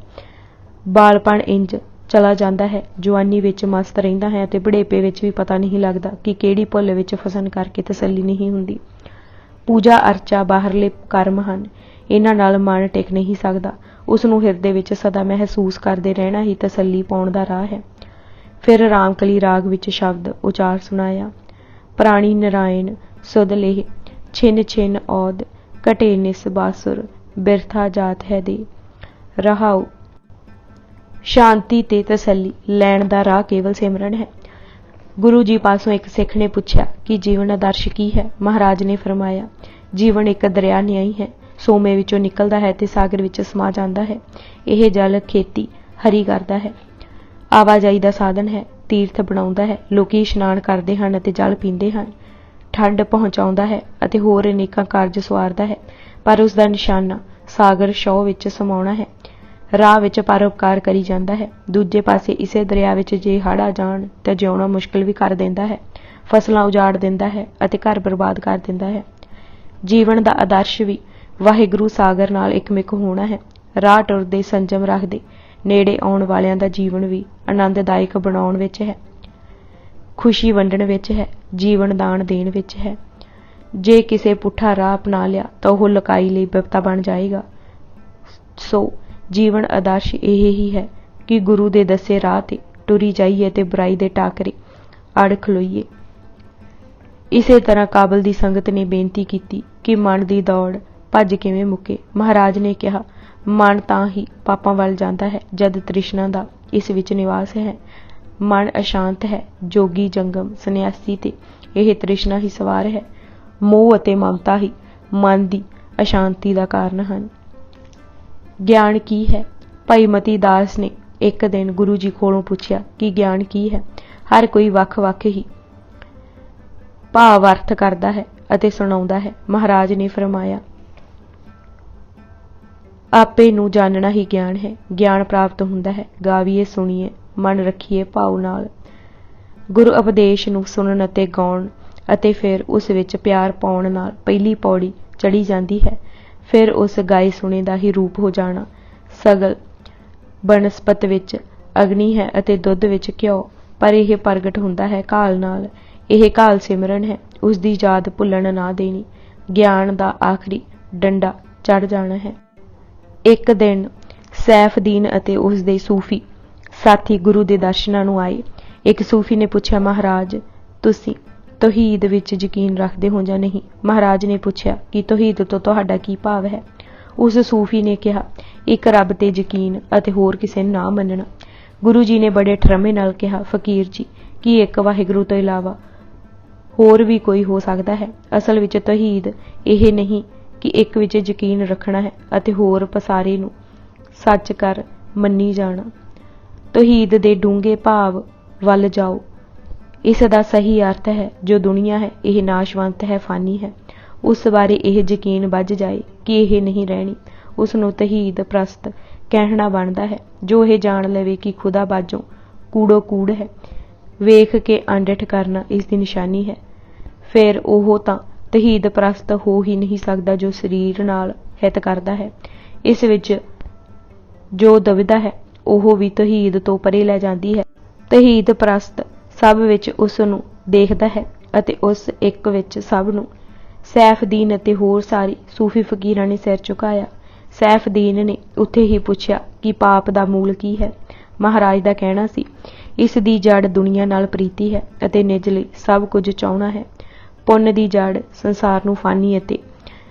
ਬਾਲਪਣ ਇੰਜ ਚਲਾ ਜਾਂਦਾ ਹੈ, ਜਵਾਨੀ ਵਿੱਚ ਮਸਤ ਰਹਿੰਦਾ ਹੈ ਅਤੇ ਬੁਢੇਪੇ ਵਿੱਚ ਵੀ ਪਤਾ ਨਹੀਂ ਲੱਗਦਾ ਕਿ ਕਿਹੜੀ ਭੁੱਲ ਵਿੱਚ ਫਸਣ ਕਰਕੇ ਤਸੱਲੀ ਨਹੀਂ ਹੁੰਦੀ। ਪੂਜਾ ਅਰਚਾ ਬਾਹਰਲੇ ਕਰਮ ਹਨ, ਇਹਨਾਂ ਨਾਲ ਮਨ ਟਿਕ ਨਹੀਂ ਸਕਦਾ। ਉਸ ਨੂੰ ਹਿਰਦੇ ਵਿੱਚ ਸਦਾ ਮਹਿਸੂਸ ਕਰਦੇ ਰਹਿਣਾ ਹੀ ਤਸੱਲੀ ਪਾਉਣ ਦਾ ਰਾਹ ਹੈ। ਫਿਰ ਰਾਮਕਲੀ ਰਾਗ ਵਿੱਚ ਸ਼ਬਦ ਉਚਾਰ ਸੁਣਾਇਆ। ਪ੍ਰਾਣੀ ਨਰਾਇਣ ਸੁਧ ਲੇਹ, ਛਿਨ ਛਿਨ ਔਦ ਘਟੇ ਨਿਸ ਬਾਸੁਰ, ਬਿਰਥਾ ਜਾਤ ਹੈ ਦੇ ਰਹਾਓ। ਸ਼ਾਂਤੀ ਤੇ ਤਸੱਲੀ ਲੈਣ ਦਾ ਰਾਹ ਕੇਵਲ ਸਿਮਰਨ ਹੈ। ਗੁਰੂ ਜੀ ਪਾਸੋਂ ਇੱਕ ਸਿੱਖ ਨੇ ਪੁੱਛਿਆ ਕਿ ਜੀਵਨ ਆਦਰਸ਼ ਕੀ ਹੈ। ਮਹਾਰਾਜ ਨੇ ਫਰਮਾਇਆ, ਜੀਵਨ ਇੱਕ ਦਰਿਆ ਨਿਆਈ ਹੈ, ਸੋਮੇ ਵਿੱਚੋਂ ਨਿਕਲਦਾ ਹੈ ਤੇ ਸਾਗਰ ਵਿੱਚ ਸਮਾ ਜਾਂਦਾ ਹੈ। ਇਹ ਜਲ ਖੇਤੀ ਹਰੀ ਕਰਦਾ ਹੈ, ਆਵਾਜਾਈ ਦਾ ਸਾਧਨ ਹੈ, ਤੀਰਥ ਬਣਾਉਂਦਾ ਹੈ, ਲੋਕੀ ਇਸ਼ਨਾਨ ਕਰਦੇ ਹਨ ਅਤੇ ਜਲ ਪੀਂਦੇ ਹਨ, ਠੰਡ ਪਹੁੰਚਾਉਂਦਾ ਹੈ ਅਤੇ ਹੋਰ ਅਨੇਕਾਂ ਕਾਰਜ ਸਵਾਰਦਾ ਹੈ। ਪਰ ਉਸ ਦਾ ਨਿਸ਼ਾਨਾ ਸਾਗਰ ਸ਼ੌਹ ਵਿੱਚ ਸਮਾਉਣਾ ਹੈ। ਰਾਹ ਵਿੱਚ ਪਰਉਪਕਾਰ ਕਰੀ ਜਾਂਦਾ ਹੈ। ਦੂਜੇ ਪਾਸੇ ਇਸੇ ਦਰਿਆ ਵਿੱਚ ਜੇ ਹੜ੍ਹ ਆ ਜਾਣ ਤਾਂ ਜਿਉਣਾ ਮੁਸ਼ਕਿਲ ਵੀ ਕਰ ਦਿੰਦਾ ਹੈ, ਫਸਲਾਂ ਉਜਾੜ ਦਿੰਦਾ ਹੈ ਅਤੇ ਘਰ ਬਰਬਾਦ ਕਰ ਦਿੰਦਾ ਹੈ। ਜੀਵਨ ਦਾ ਆਦਰਸ਼ ਵੀ ਵਾਹਿਗੁਰੂ ਸਾਗਰ ਨਾਲ ਇਕਮਿਕ ਹੋਣਾ ਹੈ। ਰਾਹ ਟੁਰਦੇ ਸੰਜਮ ਰੱਖਦੇ ਨੇੜੇ ਆਉਣ ਵਾਲਿਆਂ ਦਾ ਜੀਵਨ ਵੀ ਆਨੰਦਦਾਇਕ ਬਣਾਉਣ ਵਿੱਚ ਹੈ, ਖੁਸ਼ੀ ਵੰਡਣ ਵਿੱਚ ਹੈ, ਜੀਵਨ ਦਾਨ ਦੇਣ ਵਿੱਚ ਹੈ। ਜੇ ਕਿਸੇ ਪੁੱਠਾ ਰਾਹ ਅਪਣਾ ਲਿਆ ਤਾਂ ਉਹ ਲੁਕਾਈ ਲਈ ਬਿਪਤਾ ਬਣ ਜਾਏਗਾ। ਸੋ ਜੀਵਨ ਆਦਰਸ਼ ਇਹ ਹੀ ਹੈ ਕਿ ਗੁਰੂ ਦੇ ਦੱਸੇ ਰਾਹ ਤੇ ਟੁਰੀ ਜਾਈਏ ਤੇ ਬੁਰਾਈ ਦੇ ਟਾਕਰੇ ਅੜ ਖਲੋਈਏ। ਇਸੇ ਤਰ੍ਹਾਂ ਕਾਬਲ ਦੀ ਸੰਗਤ ਨੇ ਬੇਨਤੀ ਕੀਤੀ ਕਿ ਮਨ ਦੀ ਦੌੜ ਭੱਜ ਕਿਵੇਂ ਮੁੱਕੇ। ਮਹਾਰਾਜ ਨੇ ਕਿਹਾ, ਮਨ ਤਾਂ ਹੀ ਪਾਪਾਂ ਵੱਲ ਜਾਂਦਾ ਹੈ ਜਦ ਤ੍ਰਿਸ਼ਨਾ ਦਾ ਇਸ ਵਿੱਚ ਨਿਵਾਸ ਹੈ। ਮਨ ਅਸ਼ਾਂਤ ਹੈ, ਜੋਗੀ ਜੰਗਮ ਸੰਨਿਆਸੀ ਤੇ ਇਹ ਤ੍ਰਿਸ਼ਨਾ ਹੀ ਸਵਾਰ ਹੈ। ਮੋਹ ਅਤੇ ਮਮਤਾ ਹੀ ਮਨ ਦੀ ਅਸ਼ਾਂਤੀ ਦਾ ਕਾਰਨ ਹਨ। ਗਿਆਨ ਕੀ ਹੈ? ਭਾਈ ਮਤੀ ਦਾਸ ਨੇ ਇੱਕ ਦਿਨ ਗੁਰੂ ਜੀ ਕੋਲੋਂ ਪੁੱਛਿਆ ਕਿ ਗਿਆਨ ਕੀ ਹੈ। ਹਰ ਕੋਈ ਵੱਖ-ਵੱਖ ਹੀ ਭਾਵ ਅਰਥ ਕਰਦਾ ਹੈ ਅਤੇ ਸੁਣਾਉਂਦਾ ਹੈ। ਮਹਾਰਾਜ ਨੇ ਫਰਮਾਇਆ, ਆਪੇ ਨੂੰ ਜਾਣਨਾ ਹੀ ਗਿਆਨ ਹੈ। ਗਿਆਨ ਪ੍ਰਾਪਤ ਹੁੰਦਾ ਹੈ ਗਾਵੀਏ ਸੁਣੀਏ, ਮਨ ਰੱਖੀਏ ਭਾਵ ਨਾਲ। ਗੁਰੂ ਉਪਦੇਸ਼ ਨੂੰ ਸੁਣਨ ਅਤੇ ਗਾਉਣ ਅਤੇ ਫਿਰ ਉਸ ਵਿੱਚ ਪਿਆਰ ਪਾਉਣ ਨਾਲ ਪਹਿਲੀ ਪੌੜੀ ਚੜ੍ਹੀ ਜਾਂਦੀ ਹੈ। ਫਿਰ ਉਸ ਗਾਏ ਸੁਣੇ ਦਾ ਹੀ ਰੂਪ ਹੋ ਜਾਣਾ। ਸਗਲ ਬਨਸਪਤ ਵਿੱਚ ਅਗਨੀ ਹੈ ਅਤੇ ਦੁੱਧ ਵਿੱਚ ਘਿਓ, ਪਰ ਇਹ ਪ੍ਰਗਟ ਹੁੰਦਾ ਹੈ ਘਾਲ ਨਾਲ। ਇਹ ਘਾਲ ਸਿਮਰਨ ਹੈ, ਉਸ ਦੀ ਯਾਦ ਭੁੱਲਣ ਨਾ ਦੇਣੀ। ਗਿਆਨ ਦਾ ਆਖਰੀ ਡੰਡਾ ਚੜ੍ਹ ਜਾਣਾ ਹੈ। ਇੱਕ ਦਿਨ ਸੈਫਦੀਨ ਅਤੇ ਉਸ ਦੇ ਸੂਫੀ ਸਾਥੀ ਗੁਰੂ ਦੇ ਦਰਸ਼ਨਾਂ ਨੂੰ ਆਏ। ਇੱਕ ਸੂਫੀ ਨੇ ਪੁੱਛਿਆ, ਮਹਾਰਾਜ ਤੁਸੀਂ ਤੌਹੀਦ ਵਿੱਚ ਯਕੀਨ ਰੱਖਦੇ ਹੋ ਜਾਂ ਨਹੀਂ। ਮਹਾਰਾਜ ਨੇ ਪੁੱਛਿਆ ਕਿ ਤੌਹੀਦ ਤੋਂ ਤੁਹਾਡਾ ਕੀ ਭਾਵ ਹੈ। ਉਸ ਸੂਫੀ ਨੇ ਕਿਹਾ, ਇੱਕ ਰੱਬ ਤੇ ਯਕੀਨ ਅਤੇ ਹੋਰ ਕਿਸੇ ਨੂੰ ਨਾ ਮੰਨਣਾ। ਗੁਰੂ ਜੀ ਨੇ ਬੜੇ ਠਰਮੇ ਨਾਲ ਕਿਹਾ, ਫਕੀਰ ਜੀ, ਕੀ ਇੱਕ ਵਾਹਿਗੁਰੂ ਤੋਂ ਇਲਾਵਾ ਹੋਰ ਵੀ ਕੋਈ ਹੋ ਸਕਦਾ ਹੈ? ਅਸਲ ਵਿੱਚ ਤੌਹੀਦ ਇਹ ਨਹੀਂ ਕਿ ਇੱਕ ਵਿੱਚ ਯਕੀਨ ਰੱਖਣਾ ਹੈ ਅਤੇ ਹੋਰ ਪਸਾਰੇ ਨੂੰ ਸੱਚ ਕਰ ਮੰਨੀ ਜਾਣਾ। ਤੌਹੀਦ ਦੇ ਡੂੰਘੇ ਭਾਵ ਵੱਲ ਜਾਓ। ਇਸ ਦਾ ਸਹੀ ਅਰਥ ਹੈ, ਜੋ ਦੁਨੀਆ ਹੈ ਇਹ ਨਾਸ਼ਵੰਤ ਹੈ, ਫਾਨੀ ਹੈ। ਉਸ ਬਾਰੇ ਇਹ ਯਕੀਨ ਬੱਝ ਜਾਏ ਕਿ ਇਹ ਨਹੀਂ ਰਹਿਣੀ, ਉਸ ਨੂੰ ਤੌਹੀਦ ਪ੍ਰਸਤ ਕਹਿਣਾ ਬਣਦਾ ਹੈ। ਜੋ ਇਹ ਜਾਣ ਲਵੇ ਕਿ ਖੁਦਾ ਬਾਝੋਂ ਕੂੜੋ ਕੂੜ ਹੈ, ਵੇਖ ਕੇ ਅੰਡਿਠ ਕਰਨਾ ਇਸ ਦੀ ਨਿਸ਼ਾਨੀ ਹੈ, ਫਿਰ ਉਹ ਤਾਂ ਤੌਹੀਦ ਪ੍ਰਸਤ ਹੋ ਹੀ ਨਹੀਂ ਸਕਦਾ ਜੋ ਸਰੀਰ ਨਾਲ ਹਿਤ ਕਰਦਾ ਹੈ। ਇਸ ਵਿੱਚ ਜੋ ਦੁਵਿਧਾ ਹੈ ਉਹ ਵੀ ਤੌਹੀਦ ਤੋਂ ਪਰੇ ਲੈ ਜਾਂਦੀ ਹੈ। ਤੌਹੀਦ ਪ੍ਰਸਤ ਸਭ ਵਿੱਚ ਉਸ ਨੂੰ ਦੇਖਦਾ ਹੈ ਅਤੇ ਉਸ ਇੱਕ ਵਿੱਚ ਸਭ ਨੂੰ। ਸੈਫਦੀਨ ਅਤੇ ਹੋਰ ਸਾਰੇ ਸੂਫੀ ਫਕੀਰਾਂ ਨੇ ਸਿਰ ਝੁਕਾਇਆ। ਸੈਫਦੀਨ ਨੇ ਉੱਥੇ ਹੀ ਪੁੱਛਿਆ ਕਿ ਪਾਪ ਦਾ ਮੂਲ ਕੀ ਹੈ। ਮਹਾਰਾਜ ਦਾ ਕਹਿਣਾ ਸੀ, ਇਸ ਦੀ ਜੜ ਦੁਨੀਆ ਨਾਲ ਪ੍ਰੀਤੀ ਹੈ ਅਤੇ ਨਿਜ ਲਈ ਸਭ ਕੁਝ ਚਾਹੁਣਾ ਹੈ। ਪੁੰਨ ਦੀ ਜੜ ਸੰਸਾਰ ਨੂੰ ਫਾਨੀ ਅਤੇ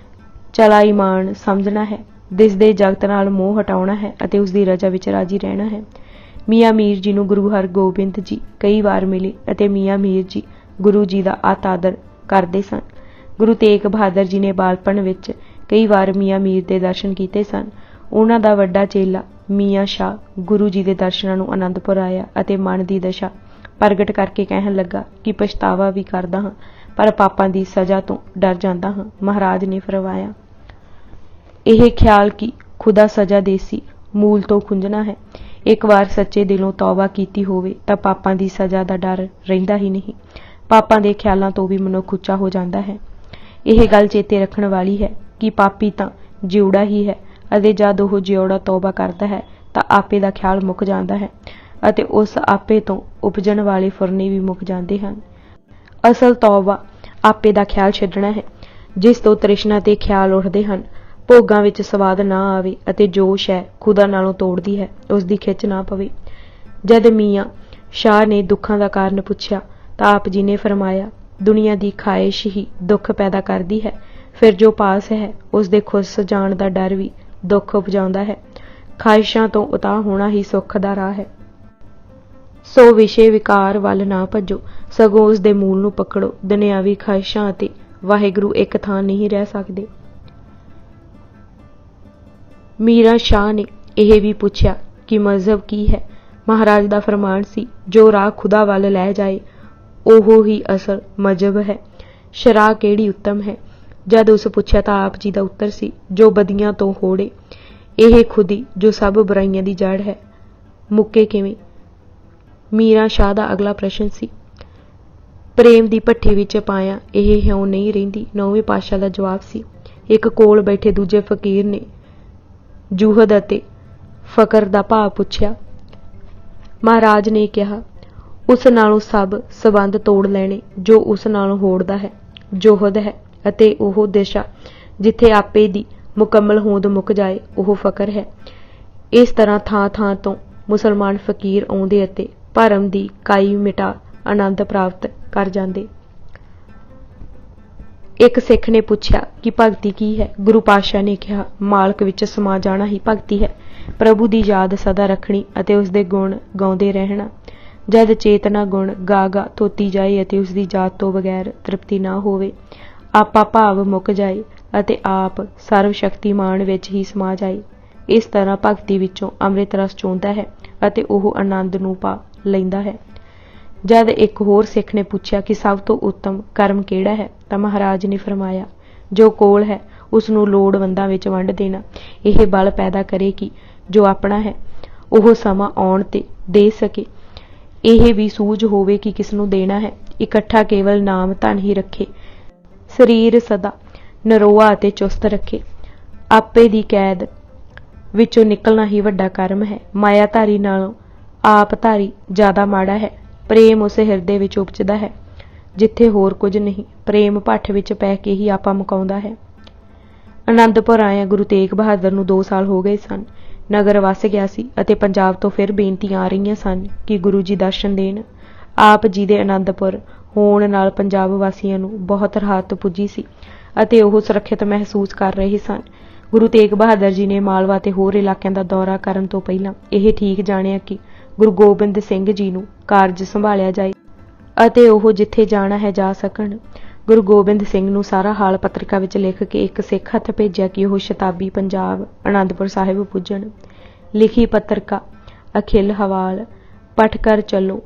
ਚਲਾਈਮਾਨ ਸਮਝਣਾ ਹੈ। ਦਿਸਦੇ ਜਗਤ ਨਾਲ ਮੋਹ ਹਟਾਉਣਾ ਹੈ ਅਤੇ ਉਸ ਦੀ ਰਜ਼ਾ ਵਿੱਚ ਰਾਜੀ ਰਹਿਣਾ ਹੈ। ਮੀਆਂ ਮੀਰ ਜੀ ਨੂੰ ਗੁਰੂ ਹਰਗੋਬਿੰਦ ਜੀ ਕਈ ਵਾਰ ਮਿਲੇ ਅਤੇ ਮੀਆਂ ਮੀਰ ਜੀ ਗੁਰੂ ਜੀ ਦਾ ਅਤ ਆਦਰ ਕਰਦੇ ਸਨ। ਗੁਰੂ ਤੇਗ ਬਹਾਦਰ ਜੀ ਨੇ ਬਾਲਪਣ ਵਿੱਚ ਕਈ ਵਾਰ ਮੀਆਂ ਮੀਰ ਦੇ ਦਰਸ਼ਨ ਕੀਤੇ ਸਨ। ਉਹਨਾਂ ਦਾ ਵੱਡਾ ਚੇਲਾ ਮੀਆਂ ਸ਼ਾਹ ਗੁਰੂ ਜੀ ਦੇ ਦਰਸ਼ਨਾਂ ਨੂੰ ਅਨੰਦਪੁਰ ਆਇਆ ਅਤੇ ਮਨ ਦੀ ਦਸ਼ਾ ਪ੍ਰਗਟ ਕਰਕੇ ਕਹਿਣ ਲੱਗਾ ਕਿ ਪਛਤਾਵਾ ਵੀ ਕਰਦਾ ਹਾਂ, ਪਰ ਪਾਪਾਂ ਦੀ ਸਜ਼ਾ ਤੋਂ ਡਰ ਜਾਂਦਾ ਹਾਂ। ਮਹਾਰਾਜ ਨੇ ਫਰਮਾਇਆ, ਇਹ ਖਿਆਲ ਕਿ ਖੁਦਾ ਸਜ਼ਾ ਦੇਸੀ ਮੂਲ ਤੋਂ ਖੁੰਝਣਾ ਹੈ। ਇੱਕ ਵਾਰ ਸੱਚੇ ਦਿਲੋਂ ਤੌਬਾ ਕੀਤੀ ਹੋਵੇ ਤਾਂ ਪਾਪਾਂ ਦੀ ਸਜ਼ਾ ਦਾ ਡਰ ਰਹਿੰਦਾ ਹੀ ਨਹੀਂ। ਪਾਪਾਂ ਦੇ ਖਿਆਲਾਂ ਤੋਂ ਵੀ ਮਨੁੱਖ ਉੱਚਾ ਹੋ ਜਾਂਦਾ ਹੈ। ਇਹ ਗੱਲ ਚੇਤੇ ਰੱਖਣ ਵਾਲੀ ਹੈ ਕਿ ਪਾਪੀ ਤਾਂ ਜਿਉੜਾ ਹੀ ਹੈ ਅਤੇ ਜਦ ਉਹ ਜਿਉੜਾ ਤੌਬਾ ਕਰਦਾ ਹੈ ਤਾਂ ਆਪੇ ਦਾ ਖਿਆਲ ਮੁੱਕ ਜਾਂਦਾ ਹੈ ਅਤੇ ਉਸ ਆਪੇ ਤੋਂ ਉਪਜਣ ਵਾਲੇ ਫੁਰਨੇ ਵੀ ਮੁੱਕ ਜਾਂਦੇ ਹਨ। ਅਸਲ ਤੌਬਾ ਆਪੇ ਦਾ ਖਿਆਲ ਛੱਡਣਾ ਹੈ, ਜਿਸ ਤੋਂ ਤ੍ਰਿਸ਼ਨਾ ਤੇ ਖਿਆਲ ਉੱਠਦੇ ਹਨ। ਭੋਗਾਂ ਵਿੱਚ ਸਵਾਦ ਨਾ ਆਵੇ ਅਤੇ ਜੋ ਸ਼ੈ ਖੁਦਾ ਨਾਲੋਂ ਤੋੜਦੀ ਹੈ ਉਸ ਦੀ ਖਿੱਚ ਨਾ ਪਵੇ। ਜਦ ਮੀਆਂ ਸ਼ਾਹ ਨੇ ਦੁੱਖਾਂ ਦਾ ਕਾਰਨ ਪੁੱਛਿਆ ਤਾਂ ਆਪ ਜੀ ਨੇ ਫਰਮਾਇਆ, ਦੁਨੀਆ ਦੀ ਖਾਹਿਸ਼ ਹੀ ਦੁੱਖ ਪੈਦਾ ਕਰਦੀ ਹੈ, ਫਿਰ ਜੋ ਪਾਸ ਹੈ ਉਸ ਦੇ ਖੁੱਸ ਜਾਣ ਦਾ ਡਰ ਵੀ ਦੁੱਖ ਉਪਜਾਉਂਦਾ ਹੈ। ਖਾਹਿਸ਼ਾਂ ਤੋਂ ਉਤਾਂਹ ਹੋਣਾ ਹੀ ਸੁੱਖ ਦਾ ਰਾਹ ਹੈ। ਸੋ ਵਿਸ਼ੇ ਵਿਕਾਰ ਵੱਲ ਨਾ ਭੱਜੋ, ਸਗੋਂ ਉਸ ਦੇ ਮੂਲ ਨੂੰ ਪਕੜੋ। ਦੁਨਿਆਵੀ ਖਾਹਿਸ਼ਾਂ ਅਤੇ ਵਾਹਿਗੁਰੂ ਇੱਕ ਥਾਂ ਨਹੀਂ ਰਹਿ ਸਕਦੇ। ਮੀਰਾਂ ਸ਼ਾਹ ਨੇ ਇਹ ਵੀ ਪੁੱਛਿਆ ਕਿ ਮਜ਼ਹਬ ਕੀ ਹੈ। ਮਹਾਰਾਜ ਦਾ ਫਰਮਾਨ ਸੀ, ਜੋ ਰਾਹ ਖੁਦਾ ਵੱਲ ਲੈ ਜਾਏ ਉਹ ਹੀ ਅਸਲ ਮਜ਼ਹਬ ਹੈ। ਸ਼ਰਾਹ ਕਿਹੜੀ ਉੱਤਮ ਹੈ? ਜਦ ਉਸ ਪੁੱਛਿਆ ਤਾਂ ਆਪ ਜੀ ਦਾ ਉੱਤਰ ਸੀ, ਜੋ ਬਦੀਆਂ ਤੋਂ ਹੋੜੇ। ਇਹ ਖੁਦੀ ਜੋ ਸਭ ਬੁਰਾਈਆਂ ਦੀ ਜੜ ਹੈ, ਮੁੱਕੇ ਕਿਵੇਂ? ਮੀਰਾਂ ਸ਼ਾਹ ਦਾ ਅਗਲਾ ਪ੍ਰਸ਼ਨ ਸੀ, ਪ੍ਰੇਮ ਦੀ ਭੱਠੀ ਵਿੱਚ ਪਾਇਆ ਇਹ ਹਿਉਂ ਨਹੀਂ ਰਹਿੰਦੀ। 9ਵੇਂ ਪਾਤਸ਼ਾਹ ਦਾ ਜਵਾਬ ਸੀ। ਇੱਕ ਕੋਲ ਬੈਠੇ ਦੂਜੇ ਫਕੀਰ ਨੇ ਜੂਹਦ ਅਤੇ ਫਕਰ ਦਾ ਭਾਵ ਪੁੱਛਿਆ। ਮਹਾਰਾਜ ਨੇ ਕਿਹਾ, ਉਸ ਨਾਲੋਂ ਸਭ ਸਬੰਧ ਤੋੜ ਲੈਣੇ ਜੋ ਉਸ ਨਾਲੋਂ ਹੋੜਦਾ ਹੈ, ਜੋਹਦ ਹੈ, ਅਤੇ ਉਹ ਦਿਸ਼ਾ ਜਿੱਥੇ ਆਪੇ ਦੀ ਮੁਕੰਮਲ ਹੋਂਦ ਮੁੱਕ ਜਾਏ ਉਹ ਫਕਰ ਹੈ। ਇਸ ਤਰ੍ਹਾਂ ਥਾਂ ਥਾਂ ਤੋਂ ਮੁਸਲਮਾਨ ਫਕੀਰ ਆਉਂਦੇ ਅਤੇ ਭਰਮ ਦੀ ਕਾਈ ਮਿਟਾ ਆਨੰਦ ਪ੍ਰਾਪਤ ਕਰ ਜਾਂਦੇ। ਇੱਕ ਸਿੱਖ ਨੇ ਪੁੱਛਿਆ ਕਿ ਭਗਤੀ ਕੀ ਹੈ? ਗੁਰੂ ਪਾਤਸ਼ਾਹ ਨੇ ਕਿਹਾ, ਮਾਲਕ ਵਿੱਚ ਸਮਾ ਜਾਣਾ ਹੀ ਭਗਤੀ ਹੈ। ਪ੍ਰਭੂ ਦੀ ਯਾਦ ਸਦਾ ਰੱਖਣੀ ਅਤੇ ਉਸ ਦੇ ਗੁਣ ਗਾਉਂਦੇ ਰਹਿਣਾ। ਜਦ ਚੇਤਨਾ ਗੁਣ ਗਾ ਗਾ ਧੋਤੀ ਜਾਏ ਅਤੇ ਉਸ ਦੀ ਯਾਦ ਤੋਂ ਬਗੈਰ ਤ੍ਰਿਪਤੀ ਨਾ ਹੋਵੇ, ਆਪਾ ਭਾਵ ਮੁੱਕ ਜਾਏ ਅਤੇ ਆਪ ਸਰਵ ਸ਼ਕਤੀਮਾਨ ਵਿੱਚ ਹੀ ਸਮਾ ਜਾਏ। ਇਸ ਤਰ੍ਹਾਂ ਭਗਤੀ ਵਿੱਚੋਂ ਅੰਮ੍ਰਿਤ ਰਸ ਚੋਂਦਾ ਹੈ ਅਤੇ ਉਹ ਆਨੰਦ ਨੂੰ ਪਾ ਲੈਂਦਾ ਹੈ। ਜਦ ਇੱਕ ਹੋਰ ਸਿੱਖ ਨੇ ਪੁੱਛਿਆ ਕਿ ਸਭ ਤੋਂ ਉੱਤਮ ਕਰਮ ਕਿਹੜਾ ਹੈ ਤਾਂ ਮਹਾਰਾਜ ਨੇ ਫਰਮਾਇਆ, ਜੋ ਕੋਲ ਹੈ ਉਸ ਨੂੰ ਲੋੜਵੰਦਾਂ ਵਿੱਚ ਵੰਡ ਦੇਣਾ। ਇਹ ਬਲ ਪੈਦਾ ਕਰੇ ਕਿ ਜੋ ਆਪਣਾ ਹੈ ਉਹ ਸਮਾਂ ਆਉਣ ਤੇ ਦੇ ਸਕੇ। ਇਹ ਵੀ ਸੂਝ ਹੋਵੇ ਕਿ ਕਿਸ ਨੂੰ ਦੇਣਾ ਹੈ। ਇਕੱਠਾ ਕੇਵਲ ਨਾਮ ਧਨ ਹੀ ਰੱਖੇ, ਸਰੀਰ ਸਦਾ ਨਰੋਆ ਅਤੇ ਚੁਸਤ ਰੱਖੇ। ਆਪੇ ਦੀ ਕੈਦ ਵਿੱਚੋਂ ਨਿਕਲਣਾ ਹੀ ਵੱਡਾ ਕਰਮ ਹੈ। ਮਾਇਆਧਾਰੀ ਨਾਲੋਂ ਆਪਧਾਰੀ ਜ਼ਿਆਦਾ ਮਾੜਾ ਹੈ। ਪ੍ਰੇਮ ਉਸ ਹਿਰਦੇ ਵਿੱਚ ਉਪਜਦਾ ਹੈ ਜਿੱਥੇ ਹੋਰ ਕੁਝ ਨਹੀਂ। ਪ੍ਰੇਮ ਭੱਠ ਵਿੱਚ ਪੈ ਕੇ ਹੀ ਆਪਾ ਮੁਕਾਉਂਦਾ ਹੈ। ਅਨੰਦਪੁਰ ਆਇਆ ਗੁਰੂ ਤੇਗ ਬਹਾਦਰ ਨੂੰ 2 ਸਾਲ ਹੋ ਗਏ ਸਨ। ਨਗਰ ਵਸ ਗਿਆ ਸੀ ਅਤੇ ਪੰਜਾਬ ਤੋਂ ਫਿਰ ਬੇਨਤੀਆਂ ਆ ਰਹੀਆਂ ਸਨ ਕਿ ਗੁਰੂ ਜੀ ਦਰਸ਼ਨ ਦੇਣ। ਆਪ ਜੀ ਦੇ ਅਨੰਦਪੁਰ ਹੋਣ ਨਾਲ ਪੰਜਾਬ ਵਾਸੀਆਂ ਨੂੰ ਬਹੁਤ ਰਾਹਤ ਪੁੱਜੀ ਸੀ ਅਤੇ ਉਹ ਸੁਰੱਖਿਅਤ ਮਹਿਸੂਸ ਕਰ ਰਹੇ ਸਨ। ਗੁਰੂ ਤੇਗ ਬਹਾਦਰ ਜੀ ਨੇ ਮਾਲਵਾ ਤੇ ਹੋਰ ਇਲਾਕਿਆਂ ਦਾ ਦੌਰਾ ਕਰਨ ਤੋਂ ਪਹਿਲਾਂ ਇਹ ਠੀਕ ਜਾਣਿਆ ਕਿ ਗੁਰੂ ਗੋਬਿੰਦ ਸਿੰਘ ਜੀ ਨੂੰ ਕਾਰਜ ਸੰਭਾਲਿਆ ਜਾਏ ਅਤੇ ਉਹ ਜਿੱਥੇ ਜਾਣਾ ਹੈ ਜਾ ਸਕਣ। ਗੁਰੂ ਗੋਬਿੰਦ ਸਿੰਘ ਨੂੰ ਸਾਰਾ ਹਾਲ ਪੱਤਰਿਕਾ ਵਿੱਚ ਲਿਖ ਕੇ ਇੱਕ ਸਿੱਖ ਹੱਥ ਭੇਜਿਆ ਕਿ ਉਹ ਸ਼ਤਾਬੀ ਪੰਜਾਬ ਅਨੰਦਪੁਰ ਸਾਹਿਬ ਪੁੱਜਣ। ਲਿਖੀ ਪੱਤਰਿਕਾ ਅਖਿਲ ਹਵਾਲ ਪਠ ਕਰ ਚੱਲੋ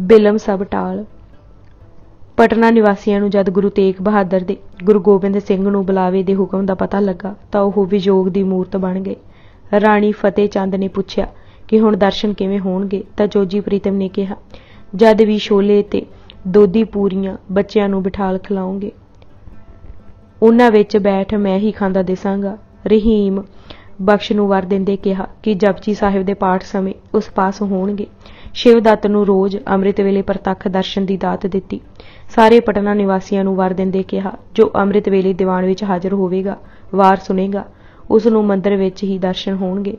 ਬਿਲਮ ਸਭ ਟਾਲ। ਪਟਨਾ ਨਿਵਾਸੀਆਂ ਨੂੰ ਜਦ ਗੁਰੂ ਤੇਗ ਬਹਾਦਰ ਦੇ ਗੁਰੂ ਗੋਬਿੰਦ ਸਿੰਘ ਨੂੰ ਬੁਲਾਵੇ ਦੇ ਹੁਕਮ ਦਾ ਪਤਾ ਲੱਗਾ ਤਾਂ ਉਹ ਵਿਜੋਗ ਦੀ ਮੂਰਤ ਬਣ ਗਏ। ਰਾਣੀ ਫਤਿਹ ਚੰਦ ਨੇ ਪੁੱਛਿਆ ਕਿ ਹੁਣ ਦਰਸ਼ਨ ਕਿਵੇਂ ਹੋਣਗੇ ਤਾਂ ਜੋਜੀ ਪ੍ਰੀਤਮ ਨੇ ਕਿਹਾ, ਜਦ ਵੀ ਛੋਲੇ ਤੇ ਦੋਧੀ ਪੂਰੀਆਂ ਬੱਚਿਆਂ ਨੂੰ ਬਿਠਾਲ ਖਿਲਾਉਂਗੇ ਉਹਨਾਂ ਵਿੱਚ ਬੈਠ ਮੈਂ ਹੀ ਖਾਂਦਾ ਦਿਸਾਂਗਾ। ਰਹੀਮ ਬਖਸ਼ ਨੂੰ ਵਰ ਦਿੰਦੇ ਕਿਹਾ ਕਿ ਜਪਜੀ ਸਾਹਿਬ ਦੇ ਪਾਠ ਸਮੇਂ ਉਸ ਪਾਸ ਹੋਣਗੇ। ਸ਼ਿਵਦੱਤ ਨੂੰ ਰੋਜ਼ ਅੰਮ੍ਰਿਤ ਵੇਲੇ ਪ੍ਰਤੱਖ ਦਰਸ਼ਨ ਦੀ ਦਾਤ ਦਿੱਤੀ। ਸਾਰੇ ਪਟਨਾ ਨਿਵਾਸੀਆਂ ਨੂੰ ਵਰ ਦਿੰਦੇ ਕਿਹਾ, ਜੋ ਅੰਮ੍ਰਿਤ ਵੇਲੇ ਦੀਵਾਨ ਵਿੱਚ ਹਾਜ਼ਰ ਹੋਵੇਗਾ ਵਾਰ ਸੁਣੇਗਾ ਉਸ ਨੂੰ ਮੰਦਰ ਵਿੱਚ ਹੀ ਦਰਸ਼ਨ ਹੋਣਗੇ।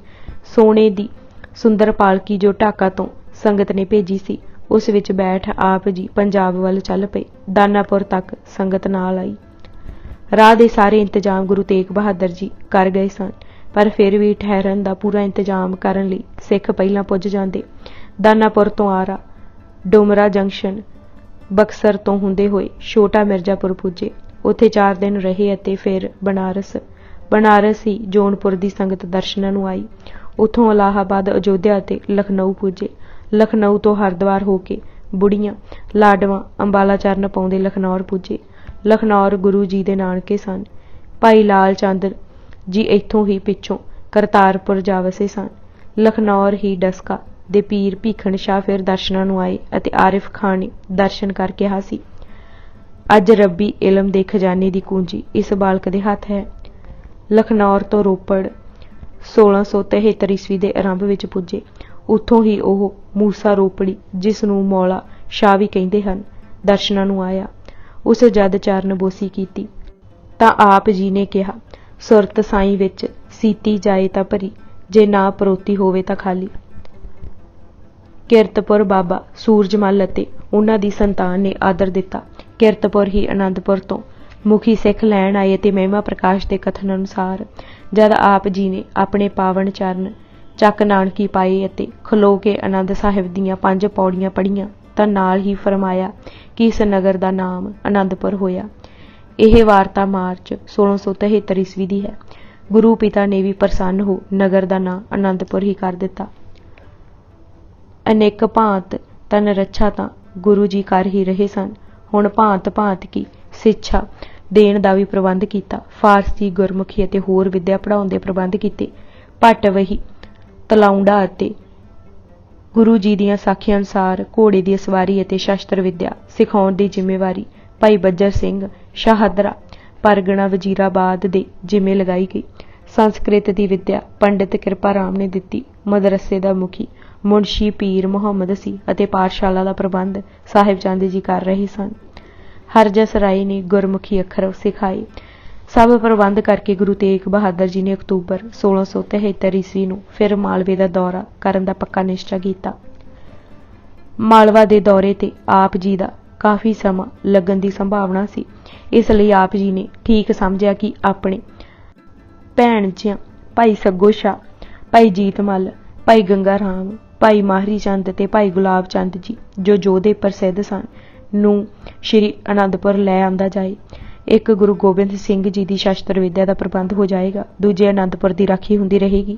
ਸੋਨੇ ਦੀ ਸੁੰਦਰ ਪਾਲਕੀ ਜੋ ਢਾਕਾ ਤੋਂ ਸੰਗਤ ਨੇ ਭੇਜੀ ਸੀ ਉਸ ਵਿੱਚ ਬੈਠ ਆਪ ਜੀ ਪੰਜਾਬ ਵੱਲ ਚੱਲ ਪਏ। ਦਾਨਾਪੁਰ ਤੱਕ ਸੰਗਤ ਨਾਲ ਆਈ। ਰਾਹ ਦੇ ਸਾਰੇ ਇੰਤਜ਼ਾਮ ਗੁਰੂ ਤੇਗ ਬਹਾਦਰ ਜੀ ਕਰ ਗਏ ਸਨ, ਪਰ ਫਿਰ ਵੀ ਠਹਿਰਨ ਦਾ ਪੂਰਾ ਇੰਤਜ਼ਾਮ ਕਰਨ ਲਈ ਸਿੱਖ ਪਹਿਲਾਂ ਪੁੱਜ ਜਾਂਦੇ। ਦਾਨਾਪੁਰ ਤੋਂ ਆਰਾ, ਡੋਮਰਾ ਜੰਕਸ਼ਨ, ਬਕਸਰ ਤੋਂ ਹੁੰਦੇ ਹੋਏ ਛੋਟਾ ਮਿਰਜ਼ਾਪੁਰ ਪੁੱਜੇ। ਉੱਥੇ 4 ਦਿਨ ਰਹੇ ਅਤੇ ਫਿਰ ਬਨਾਰਸ ਹੀ ਜੌਨਪੁਰ ਦੀ ਸੰਗਤ ਦਰਸ਼ਨਾਂ ਨੂੰ ਆਈ। ਉੱਥੋਂ ਇਲਾਹਾਬਾਦ, ਅਯੋਧਿਆ ਅਤੇ ਲਖਨਊ ਪੁੱਜੇ। ਲਖਨਊ ਤੋਂ ਹਰਿਦੁਆਰ ਹੋ ਕੇ ਬੁੜੀਆਂ, ਲਾਡਵਾਂ, ਅੰਬਾਲਾ ਚਰਨ ਪਾਉਂਦੇ ਲਖਨੌਰ ਪੁੱਜੇ। ਲਖਨੌਰ ਗੁਰੂ ਜੀ ਦੇ ਨਾਨਕੇ ਸਨ। ਭਾਈ ਲਾਲ ਚੰਦ ਜੀ ਇੱਥੋਂ ਹੀ ਪਿੱਛੋਂ ਕਰਤਾਰਪੁਰ ਜਾ ਵਸੇ ਸਨ। ਲਖਨੌਰ ਹੀ ਡਸਕਾ ਦੇ ਪੀਰ ਭੀਖਣ ਸ਼ਾਹ ਫਿਰ ਦਰਸ਼ਨਾਂ ਨੂੰ ਆਏ ਅਤੇ ਆਰਿਫ ਖਾਨ ਨੇ ਦਰਸ਼ਨ ਕਰਕੇ ਕਿਹਾ ਸੀ, ਅੱਜ ਰੱਬੀ ਇਲਮ ਦੇ ਖਜ਼ਾਨੇ ਦੀ ਕੁੰਜੀ ਇਸ ਬਾਲਕ ਦੇ ਹੱਥ ਹੈ। ਲਖਨੌਰ ਤੋਂ ਰੋਪੜ 1673 ਈਸਵੀ ਦੇ ਆਰੰਭ ਵਿੱਚ ਪੁੱਜੇ। ਉੱਥੋਂ ਹੀ ਉਹ ਮੂਸਾ ਰੋਪੜੀ, ਜਿਸ ਨੂੰ ਮੌਲਾ ਸ਼ਾਹ ਵੀ ਕਹਿੰਦੇ ਹਨ, ਦਰਸ਼ਨਾਂ ਨੂੰ ਆਇਆ। ਉਸ ਜਦ ਚਰਨਬੋਸੀ ਕੀਤੀ ਤਾਂ ਆਪ ਜੀ ਨੇ ਕਿਹਾ, ਸੁਰਤ ਸਾਈਂ ਵਿੱਚ ਸੀਤੀ ਜਾਏ ਤਾਂ ਭਰੀ, ਜੇ ਨਾ ਪਰੋਤੀ ਹੋਵੇ ਤਾਂ ਖਾਲੀ। ਕਿਰਤਪੁਰ ਬਾਬਾ ਸੂਰਜਮਲ ਅਤੇ ਉਹਨਾਂ ਦੀ ਸੰਤਾਨ ਨੇ ਆਦਰ ਦਿੱਤਾ। ਕਿਰਤਪੁਰ ਹੀ ਆਨੰਦਪੁਰ ਤੋਂ ਮੁਖੀ ਸਿੱਖ ਲੈਣ ਆਏ ਅਤੇ ਮਹਿਮਾ ਪ੍ਰਕਾਸ਼ ਦੇ ਕਥਨ ਅਨੁਸਾਰ ਜਦ ਆਪ ਜੀ ਨੇ ਆਪਣੇ ਪਾਵਨ ਚਰਨ ਚੱਕ ਨਾਨਕੀ ਪਾਏ ਅਤੇ ਖਲੋ ਕੇ ਆਨੰਦ ਸਾਹਿਬ ਦੀਆਂ 5 ਪੌੜੀਆਂ ਪੜ੍ਹੀਆਂ ਤਾਂ ਨਾਲ ਹੀ ਫਰਮਾਇਆ ਕਿ ਇਸ ਨਗਰ ਦਾ ਨਾਮ ਆਨੰਦਪੁਰ ਹੋਇਆ। ਇਹ ਵਾਰਤਾ ਮਾਰਚ 1673 ਈਸਵੀ ਦੀ ਹੈ। ਗੁਰੂ ਪਿਤਾ ਨੇ ਵੀ ਪ੍ਰਸੰਨ ਹੋ ਨਗਰ ਦਾ ਨਾਂ ਆਨੰਦਪੁਰ ਹੀ ਕਰ ਦਿੱਤਾ। ਅਨੇਕ ਭਾਂਤ ਤਨ ਰੱਛਾ ਤਾਂ ਗੁਰੂ ਜੀ ਕਰ ਹੀ ਰਹੇ ਸਨ। ਹੁਣ ਭਾਂਤ ਭਾਂਤ ਕੀ ਸਿੱਛਾ ਦੇਣ ਦਾ ਵੀ ਪ੍ਰਬੰਧ ਕੀਤਾ। ਫਾਰਸੀ, ਗੁਰਮੁਖੀ ਅਤੇ ਹੋਰ ਵਿੱਦਿਆ ਪੜ੍ਹਾਉਣ ਦੇ ਪ੍ਰਬੰਧ ਕੀਤੇ। ਭੱਟ ਵਹੀ, ਤਲਾਉਂਡਾ ਅਤੇ ਗੁਰੂ ਜੀ ਦੀਆਂ ਸਾਖੀਆਂ ਅਨੁਸਾਰ ਘੋੜੇ ਦੀ ਸਵਾਰੀ ਅਤੇ ਸ਼ਸਤਰ ਵਿੱਦਿਆ ਸਿਖਾਉਣ ਦੀ ਜ਼ਿੰਮੇਵਾਰੀ ਭਾਈ ਬੱਜਰ ਸਿੰਘ ਸ਼ਾਹਦਰਾ ਪਰਗਣਾ ਵਜ਼ੀਰਾਬਾਦ ਦੇ ਜਿੰਮੇ ਲਗਾਈ ਗਈ। ਸੰਸਕ੍ਰਿਤ ਦੀ ਵਿੱਦਿਆ ਪੰਡਿਤ ਕਿਰਪਾ ਰਾਮ ਨੇ ਦਿੱਤੀ। ਮਦਰਸੇ ਦਾ ਮੁਖੀ ਮੁਨਸ਼ੀ ਪੀਰ ਮੁਹੰਮਦ ਸੀ ਅਤੇ ਪਾਠਸ਼ਾਲਾ ਦਾ ਪ੍ਰਬੰਧ ਸਾਹਿਬ ਚੰਦ ਜੀ ਕਰ ਰਹੇ ਸਨ। ਹਰਜਸ ਰਾਏ ਨੇ ਗੁਰਮੁਖੀ ਅੱਖਰ ਸਿਖਾਏ। ਸਭ ਪ੍ਰਬੰਧ ਕਰਕੇ ਗੁਰੂ ਤੇਗ ਬਹਾਦਰ ਜੀ ਨੇ ਅਕਤੂਬਰ 1673 ਈਸਵੀ ਨੂੰ ਫਿਰ ਮਾਲਵੇ ਦਾ ਦੌਰਾ ਕਰਨ ਦਾ ਪੱਕਾ ਨਿਸ਼ਚਾ ਕੀਤਾ। ਮਾਲਵਾ ਦੇ ਦੌਰੇ ਤੇ ਆਪ ਜੀ ਦਾ ਕਾਫੀ ਸਮਾਂ ਲੱਗਣ ਦੀ ਸੰਭਾਵਨਾ ਸੀ। ਇਸ ਲਈ ਆਪ ਜੀ ਨੇ ਠੀਕ ਸਮਝਿਆ ਕਿ ਆਪਣੇ ਭੈਣਜਿਆਂ ਭਾਈ ਸੱਗੋ ਸ਼ਾਹ, ਭਾਈ ਜੀਤ ਮੱਲ, ਭਾਈ ਗੰਗਾ ਰਾਮ, ਭਾਈ ਮਾਹਰੀ ਚੰਦ ਅਤੇ ਭਾਈ ਗੁਲਾਬ ਚੰਦ ਜੀ, ਜੋ ਯੋਧੇ ਪ੍ਰਸਿੱਧ ਸਨ, ਨੂੰ ਸ਼੍ਰੀ ਅਨੰਦਪੁਰ ਲੈ ਆਂਦਾ ਜਾਏ। ਇੱਕ ਗੁਰੂ ਗੋਬਿੰਦ ਸਿੰਘ ਜੀ ਦੀ ਸ਼ਸਤਰ ਵਿੱਦਿਆ ਦਾ ਪ੍ਰਬੰਧ ਹੋ ਜਾਏਗਾ, ਦੂਜੇ ਅਨੰਦਪੁਰ ਦੀ ਰਾਖੀ ਹੁੰਦੀ ਰਹੇਗੀ।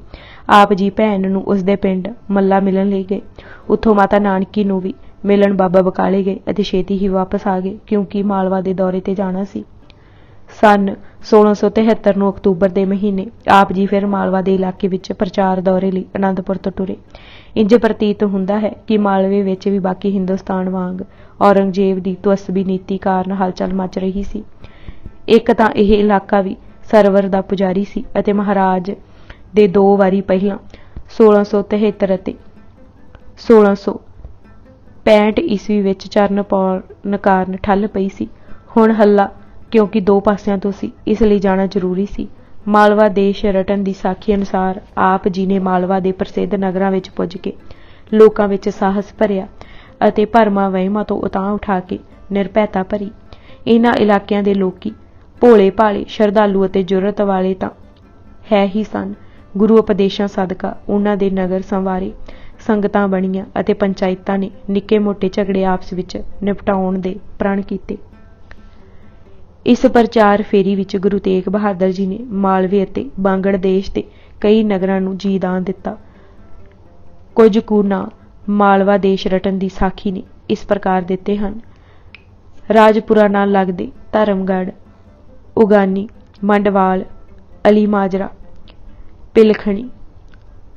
ਆਪ ਜੀ ਭੈਣ ਨੂੰ ਉਸਦੇ ਪਿੰਡ ਮੱਲਾ ਮਿਲਣ ਲਈ ਗਏ। ਉੱਥੋਂ ਮਾਤਾ ਨਾਨਕੀ ਨੂੰ ਵੀ ਮਿਲਣ ਬਾਬਾ ਬਕਾਲੇ ਗਏ ਅਤੇ ਛੇਤੀ ਹੀ ਵਾਪਸ ਆ ਗਏ, ਕਿਉਂਕਿ ਮਾਲਵਾ ਦੇ ਦੌਰੇ ਤੇ ਜਾਣਾ ਸੀ। ਸੰਨ 1673 ਨੂੰ ਅਕਤੂਬਰ ਦੇ ਮਹੀਨੇ ਆਪ ਜੀ ਫਿਰ ਮਾਲਵਾ ਦੇ ਇਲਾਕੇ ਵਿੱਚ ਪ੍ਰਚਾਰ ਦੌਰੇ ਲਈ ਅਨੰਦਪੁਰ ਤੋਂ ਟੁਰੇ। ਇੰਜ ਪ੍ਰਤੀਤ ਹੁੰਦਾ ਹੈ ਕਿ ਮਾਲਵੇ ਵਿੱਚ ਵੀ ਬਾਕੀ ਹਿੰਦੁਸਤਾਨ ਵਾਂਗ ਔਰੰਗਜ਼ੇਬ ਦੀ ਤੁਅੱਸਬੀ ਨੀਤੀ ਕਾਰਨ ਹਲਚਲ ਮਚ ਰਹੀ ਸੀ। ਇੱਕ ਤਾਂ ਇਹ ਇਲਾਕਾ ਵੀ ਸਰਵਰ ਦਾ ਪੁਜਾਰੀ ਸੀ ਅਤੇ ਮਹਾਰਾਜ ਦੇ 2 ਵਾਰੀ ਪਹਿਲਾਂ 1673 ਅਤੇ 1665 ਈਸਵੀ ਵਿੱਚ ਚਰਨ ਪਾਉਣ ਕਾਰਨ ਠੱਲ ਪਈ ਸੀ। ਹੁਣ ਹੱਲਾ ਕਿਉਂਕਿ 2 ਪਾਸਿਆਂ ਤੋਂ ਸੀ, ਇਸ ਲਈ ਜਾਣਾ ਜ਼ਰੂਰੀ ਸੀ। ਮਾਲਵਾ ਦੇਸ਼ ਰਟਨ ਦੀ ਸਾਖੀ ਅਨੁਸਾਰ ਆਪ ਜੀ ਨੇ ਮਾਲਵਾ ਦੇ ਪ੍ਰਸਿੱਧ ਨਗਰਾਂ ਵਿੱਚ ਪੁੱਜ ਕੇ ਲੋਕਾਂ ਵਿੱਚ ਸਾਹਸ ਭਰਿਆ ਅਤੇ ਭਰਮਾਂ ਵਹਿਮਾਂ ਤੋਂ ਉਤਾਂਹ ਉਠਾ ਕੇ ਨਿਰਭੈਤਾ ਭਰੀ। ਇਹਨਾਂ ਇਲਾਕਿਆਂ ਦੇ ਲੋਕੀ ਭੋਲੇ ਭਾਲੇ, ਸ਼ਰਧਾਲੂ ਅਤੇ ਜੁਰਤ ਵਾਲੇ ਤਾਂ ਹੈ ਹੀ ਸਨ। ਗੁਰੂ ਉਪਦੇਸ਼ਾਂ ਸਦਕਾ ਉਹਨਾਂ ਦੇ ਨਗਰ ਸੰਵਾਰੇ, ਸੰਗਤਾਂ ਬਣੀਆਂ ਅਤੇ ਪੰਚਾਇਤਾਂ ਨੇ ਨਿੱਕੇ ਮੋਟੇ ਝਗੜੇ ਆਪਸ ਵਿੱਚ ਨਿਪਟਾਉਣ ਦੇ ਪ੍ਰਣ ਕੀਤੇ। ਇਸ ਪ੍ਰਚਾਰ ਫੇਰੀ ਵਿੱਚ ਗੁਰੂ ਤੇਗ ਬਹਾਦਰ ਜੀ ਨੇ ਮਾਲਵੇ ਅਤੇ ਬੰਗੜਦੇਸ਼ ਦੇ ਕਈ ਨਗਰਾਂ ਨੂੰ ਜੀਦਾਨ ਦਿੱਤਾ। ਕੁਝ ਕੁ ਨਾਂ ਮਾਲਵਾ ਦੇਸ਼ ਰਟਨ ਦੀ ਸਾਖੀ ਨੇ ਇਸ ਪ੍ਰਕਾਰ ਦਿੱਤੇ ਹਨ। ਰਾਜਪੁਰਾ ਨਾਲ ਲੱਗਦੇ ਧਰਮਗੜ੍ਹ, ਉਗਾਨੀ, ਮੰਡਵਾਲ, ਅਲੀ ਮਾਜਰਾ, ਪਿਲਖਣੀ,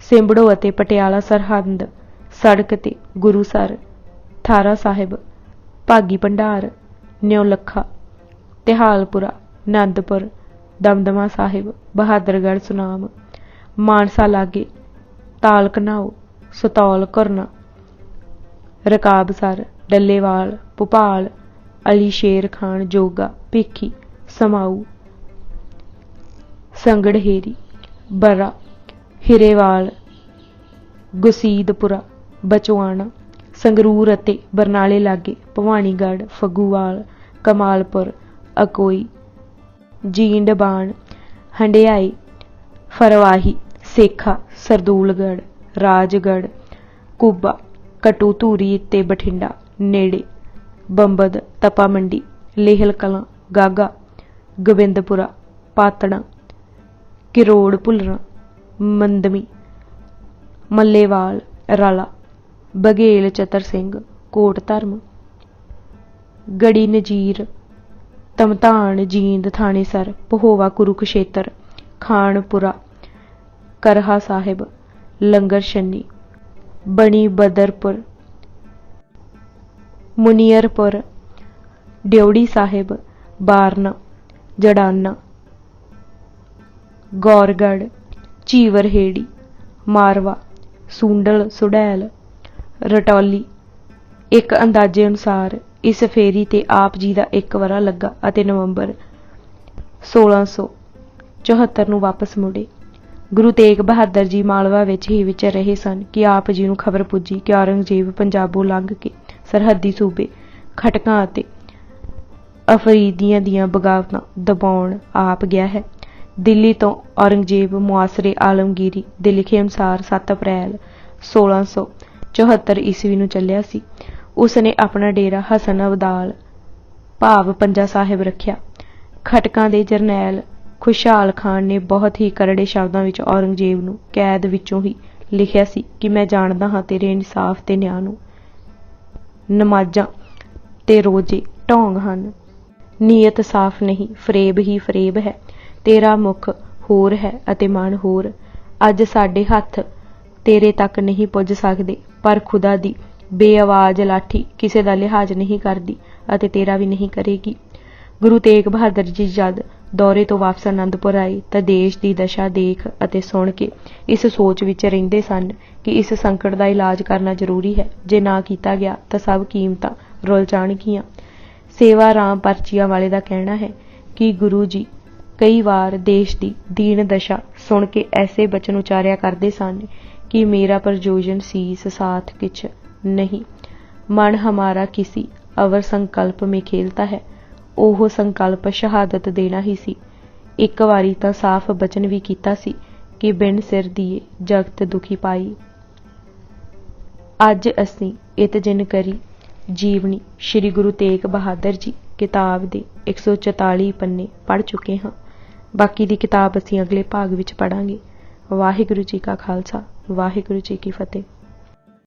ਸਿੰਬੜੋ ਅਤੇ ਪਟਿਆਲਾ ਸਰਹੰਦ ਸੜਕ ਤੇ ਗੁਰੂਸਰ, ਥਾਰਾ ਸਾਹਿਬ, ਭਾਗੀ ਭੰਡਾਰ, ਨਿਉਲੱਖਾ, ਤਿਹਾਲਪੁਰਾ, ਆਨੰਦਪੁਰ, ਦਮਦਮਾ ਸਾਹਿਬ, ਬਹਾਦਰਗੜ੍ਹ ਸੁਨਾਮ, ਮਾਨਸਾ ਲਾਗੇ ਤਾਲ ਘਨੌਰ, ਸਤੌਲ ਘੁਰਨਾ, ਰਕਾਬਸਰ, ਡੱਲੇਵਾਲ, ਭੁਪਾਲ, ਅਲੀ ਸ਼ੇਰ ਖਾਨ, ਜੋਗਾ, ਭਿੱਖੀ, ਸਮਾਊ, ਸੰਗੜਹੇਰੀ, ਬਰਾ, ਹਿਰੇਵਾਲ, ਗੁਸੀਦਪੁਰਾ, ਬਚਵਾਣਾ, ਸੰਗਰੂਰ ਅਤੇ ਬਰਨਾਲੇ ਲਾਗੇ ਭਵਾਨੀਗੜ੍ਹ, ਫੱਗੂਵਾਲ, ਕਮਾਲਪੁਰ, ਅਕੋਈ, ਜੀਂਦਬਾਣ, ਹੰਡਿਆਈ, ਫਰਵਾਹੀ, ਸੇਖਾ, ਸਰਦੂਲਗੜ੍ਹ, ਰਾਜਗੜ੍ਹ, ਕੁੱਬਾ, ਕਟੂ ਧੂਰੀ ਤੇ ਬਠਿੰਡਾ ਨੇੜੇ, ਬੰਬਦ, ਤਪਾ ਮੰਡੀ, ਲੇਹਲ ਕਲਾਂ, ਗਾਗਾ, ਗੋਬਿੰਦਪੁਰਾ, ਪਾਤੜਾਂ, ਕਿਰੋੜ ਭੁੱਲਰਾਂ, ਮੰਦਮੀ, ਮੱਲੇਵਾਲ, ਰਾਲਾ, ਬਘੇਲ ਚਤਰ ਸਿੰਘ, ਕੋਟ ਧਰਮ, ਗੜੀ ਨਜੀਰ, ਤਮਧਾਨ, ਜੀਂਦ, ਥਾਣੇਸਰ, ਪਹੋਵਾ, ਕੁਰੂਕਸ਼ੇਤਰ, ਖਾਨਪੁਰਾ, ਕਰਹਾ ਸਾਹਿਬ, ਲੰਗਰ ਛੰਨੀ, ਬਣੀ ਬਦਰਪੁਰ, ਮੁਨੀਅਰਪੁਰ, ਡਿਉੜੀ ਸਾਹਿਬ, ਬਾਰਨਾ, ਜੜਾਨਾ, ਗੌਰਗੜ੍ਹ, ਝੀਵਰਹੇੜੀ, ਮਾਰਵਾ, ਸੂੰਡਲ, ਸੁਡੈਲ, ਰਟੌਲੀ। ਇੱਕ ਅੰਦਾਜ਼ੇ ਅਨੁਸਾਰ ਇਸ ਫੇਰੀ ਤੇ ਆਪ ਜੀ ਦਾ 1 ਵਰ੍ਹਾ ਲੱਗਾ ਅਤੇ ਨਵੰਬਰ 1674 ਨੂੰ ਵਾਪਸ ਮੁੜੇ। ਗੁਰੂ ਤੇਗ ਬਹਾਦਰ ਜੀ ਮਾਲਵਾ ਵਿੱਚ ਹੀ ਵਿਚਰ ਰਹੇ ਸਨ ਕਿ ਆਪ ਜੀ ਨੂੰ ਖਬਰ ਪੁੱਜੀ ਕਿ ਔਰੰਗਜ਼ੇਬ ਪੰਜਾਬੋਂ ਲੰਘ ਕੇ ਸਰਹੱਦੀ ਸੂਬੇ ਖਟਕਾਂ ਅਤੇ ਅਫਰੀਦੀਆਂ ਦੀਆਂ ਬਗਾਵਤਾਂ ਦਬਾਉਣ ਆਪ ਗਿਆ ਹੈ। ਦਿੱਲੀ ਤੋਂ ਔਰੰਗਜ਼ੇਬ ਮੁਆਸਰੇ ਆਲਮਗੀਰੀ ਦੇ ਲਿਖੇ ਅਨੁਸਾਰ 7 ਅਪ੍ਰੈਲ 1674 ਈਸਵੀ ਨੂੰ ਚੱਲਿਆ ਸੀ। ਉਸ ਨੇ ਆਪਣਾ ਡੇਰਾ ਹਸਨ ਅਬਦਾਲ ਭਾਵ ਪੰਜਾ ਸਾਹਿਬ ਰੱਖਿਆ। ਖਟਕਾਂ ਦੇ ਜਰਨੈਲ ਖੁਸ਼ਹਾਲ ਖਾਨ ਨੇ ਬਹੁਤ ਹੀ ਕਰੜੇ ਸ਼ਬਦਾਂ ਵਿੱਚ ਔਰੰਗਜ਼ੇਬ ਨੂੰ ਕੈਦ ਵਿੱਚੋਂ ਹੀ ਲਿਖਿਆ ਸੀ ਕਿ ਮੈਂ ਜਾਣਦਾ ਹਾਂ ਤੇਰੇ ਇਨਸਾਫ ਤੇ ਨਿਆਂ ਨੂੰ। ਨਮਾਜ਼ਾਂ ਤੇ ਰੋਜ਼ੇ ਢੋਂਗ ਹਨ, ਨੀਅਤ ਸਾਫ਼ ਨਹੀਂ, ਫਰੇਬ ਹੀ ਫਰੇਬ ਹੈ। ਤੇਰਾ ਮੁਖ ਹੋਰ ਹੈ ਅਤੇ ਮਨ ਹੋਰ। ਅੱਜ ਸਾਡੇ ਹੱਥ ਤੇਰੇ ਤੱਕ ਨਹੀਂ ਪੁੱਜ ਸਕਦੇ, ਪਰ ਖੁਦਾ ਦੀ ਬੇਆਵਾਜ਼ ਲਾਠੀ ਕਿਸੇ ਦਾ ਲਿਹਾਜ਼ ਨਹੀਂ ਕਰਦੀ ਅਤੇ ਤੇਰਾ ਵੀ ਨਹੀਂ ਕਰੇਗੀ। ਗੁਰੂ ਤੇਗ ਬਹਾਦਰ ਜੀ ਜਦ ਦੌਰੇ ਤੋਂ ਵਾਪਸ ਅਨੰਦਪੁਰ ਆਏ ਤਾਂ ਦੇਸ਼ ਦੀ ਦਸ਼ਾ ਦੇਖ ਅਤੇ ਸੁਣ ਕੇ ਇਸ ਸੋਚ ਵਿੱਚ ਰਹਿੰਦੇ ਸਨ ਕਿ ਇਸ ਸੰਕਟ ਦਾ ਇਲਾਜ ਕਰਨਾ ਜ਼ਰੂਰੀ ਹੈ। ਜੇ ਨਾ ਕੀਤਾ ਗਿਆ ਤਾਂ ਸਭ ਕੀਮਤਾਂ ਰੁਲ ਜਾਣਗੀਆਂ। ਸੇਵਾ ਰਾਮ ਪਰਚੀਆਂ ਵਾਲੇ ਦਾ ਕਹਿਣਾ ਹੈ ਕਿ ਗੁਰੂ ਜੀ ਕਈ ਵਾਰ ਦੇਸ਼ ਦੀ ਦੀਨ ਦਸ਼ਾ ਸੁਣ ਕੇ ਐਸੇ ਬਚਨ ਉਚਾਰਿਆ ਕਰਦੇ ਸਨ कि मेरा प्रयोजन शीस साथ किछ नहीं, मन हमारा किसी अवर संकल्प में खेलता है। ओह संकल्प शहादत देना ही सी। एक वारी तां साफ बचन भी कीता सी कि बिन सिर दिए जगत दुखी पाई। अज असीं इत जिन करी जीवनी श्री गुरु तेग बहादुर जी किताब दे 144 पन्ने पढ़ चुके हाँ। बाकी दी किताब असीं अगले भाग विच पढ़ांगे। वाहिगुरू जी का खालसा, वाहिगुरू जी की फतेह।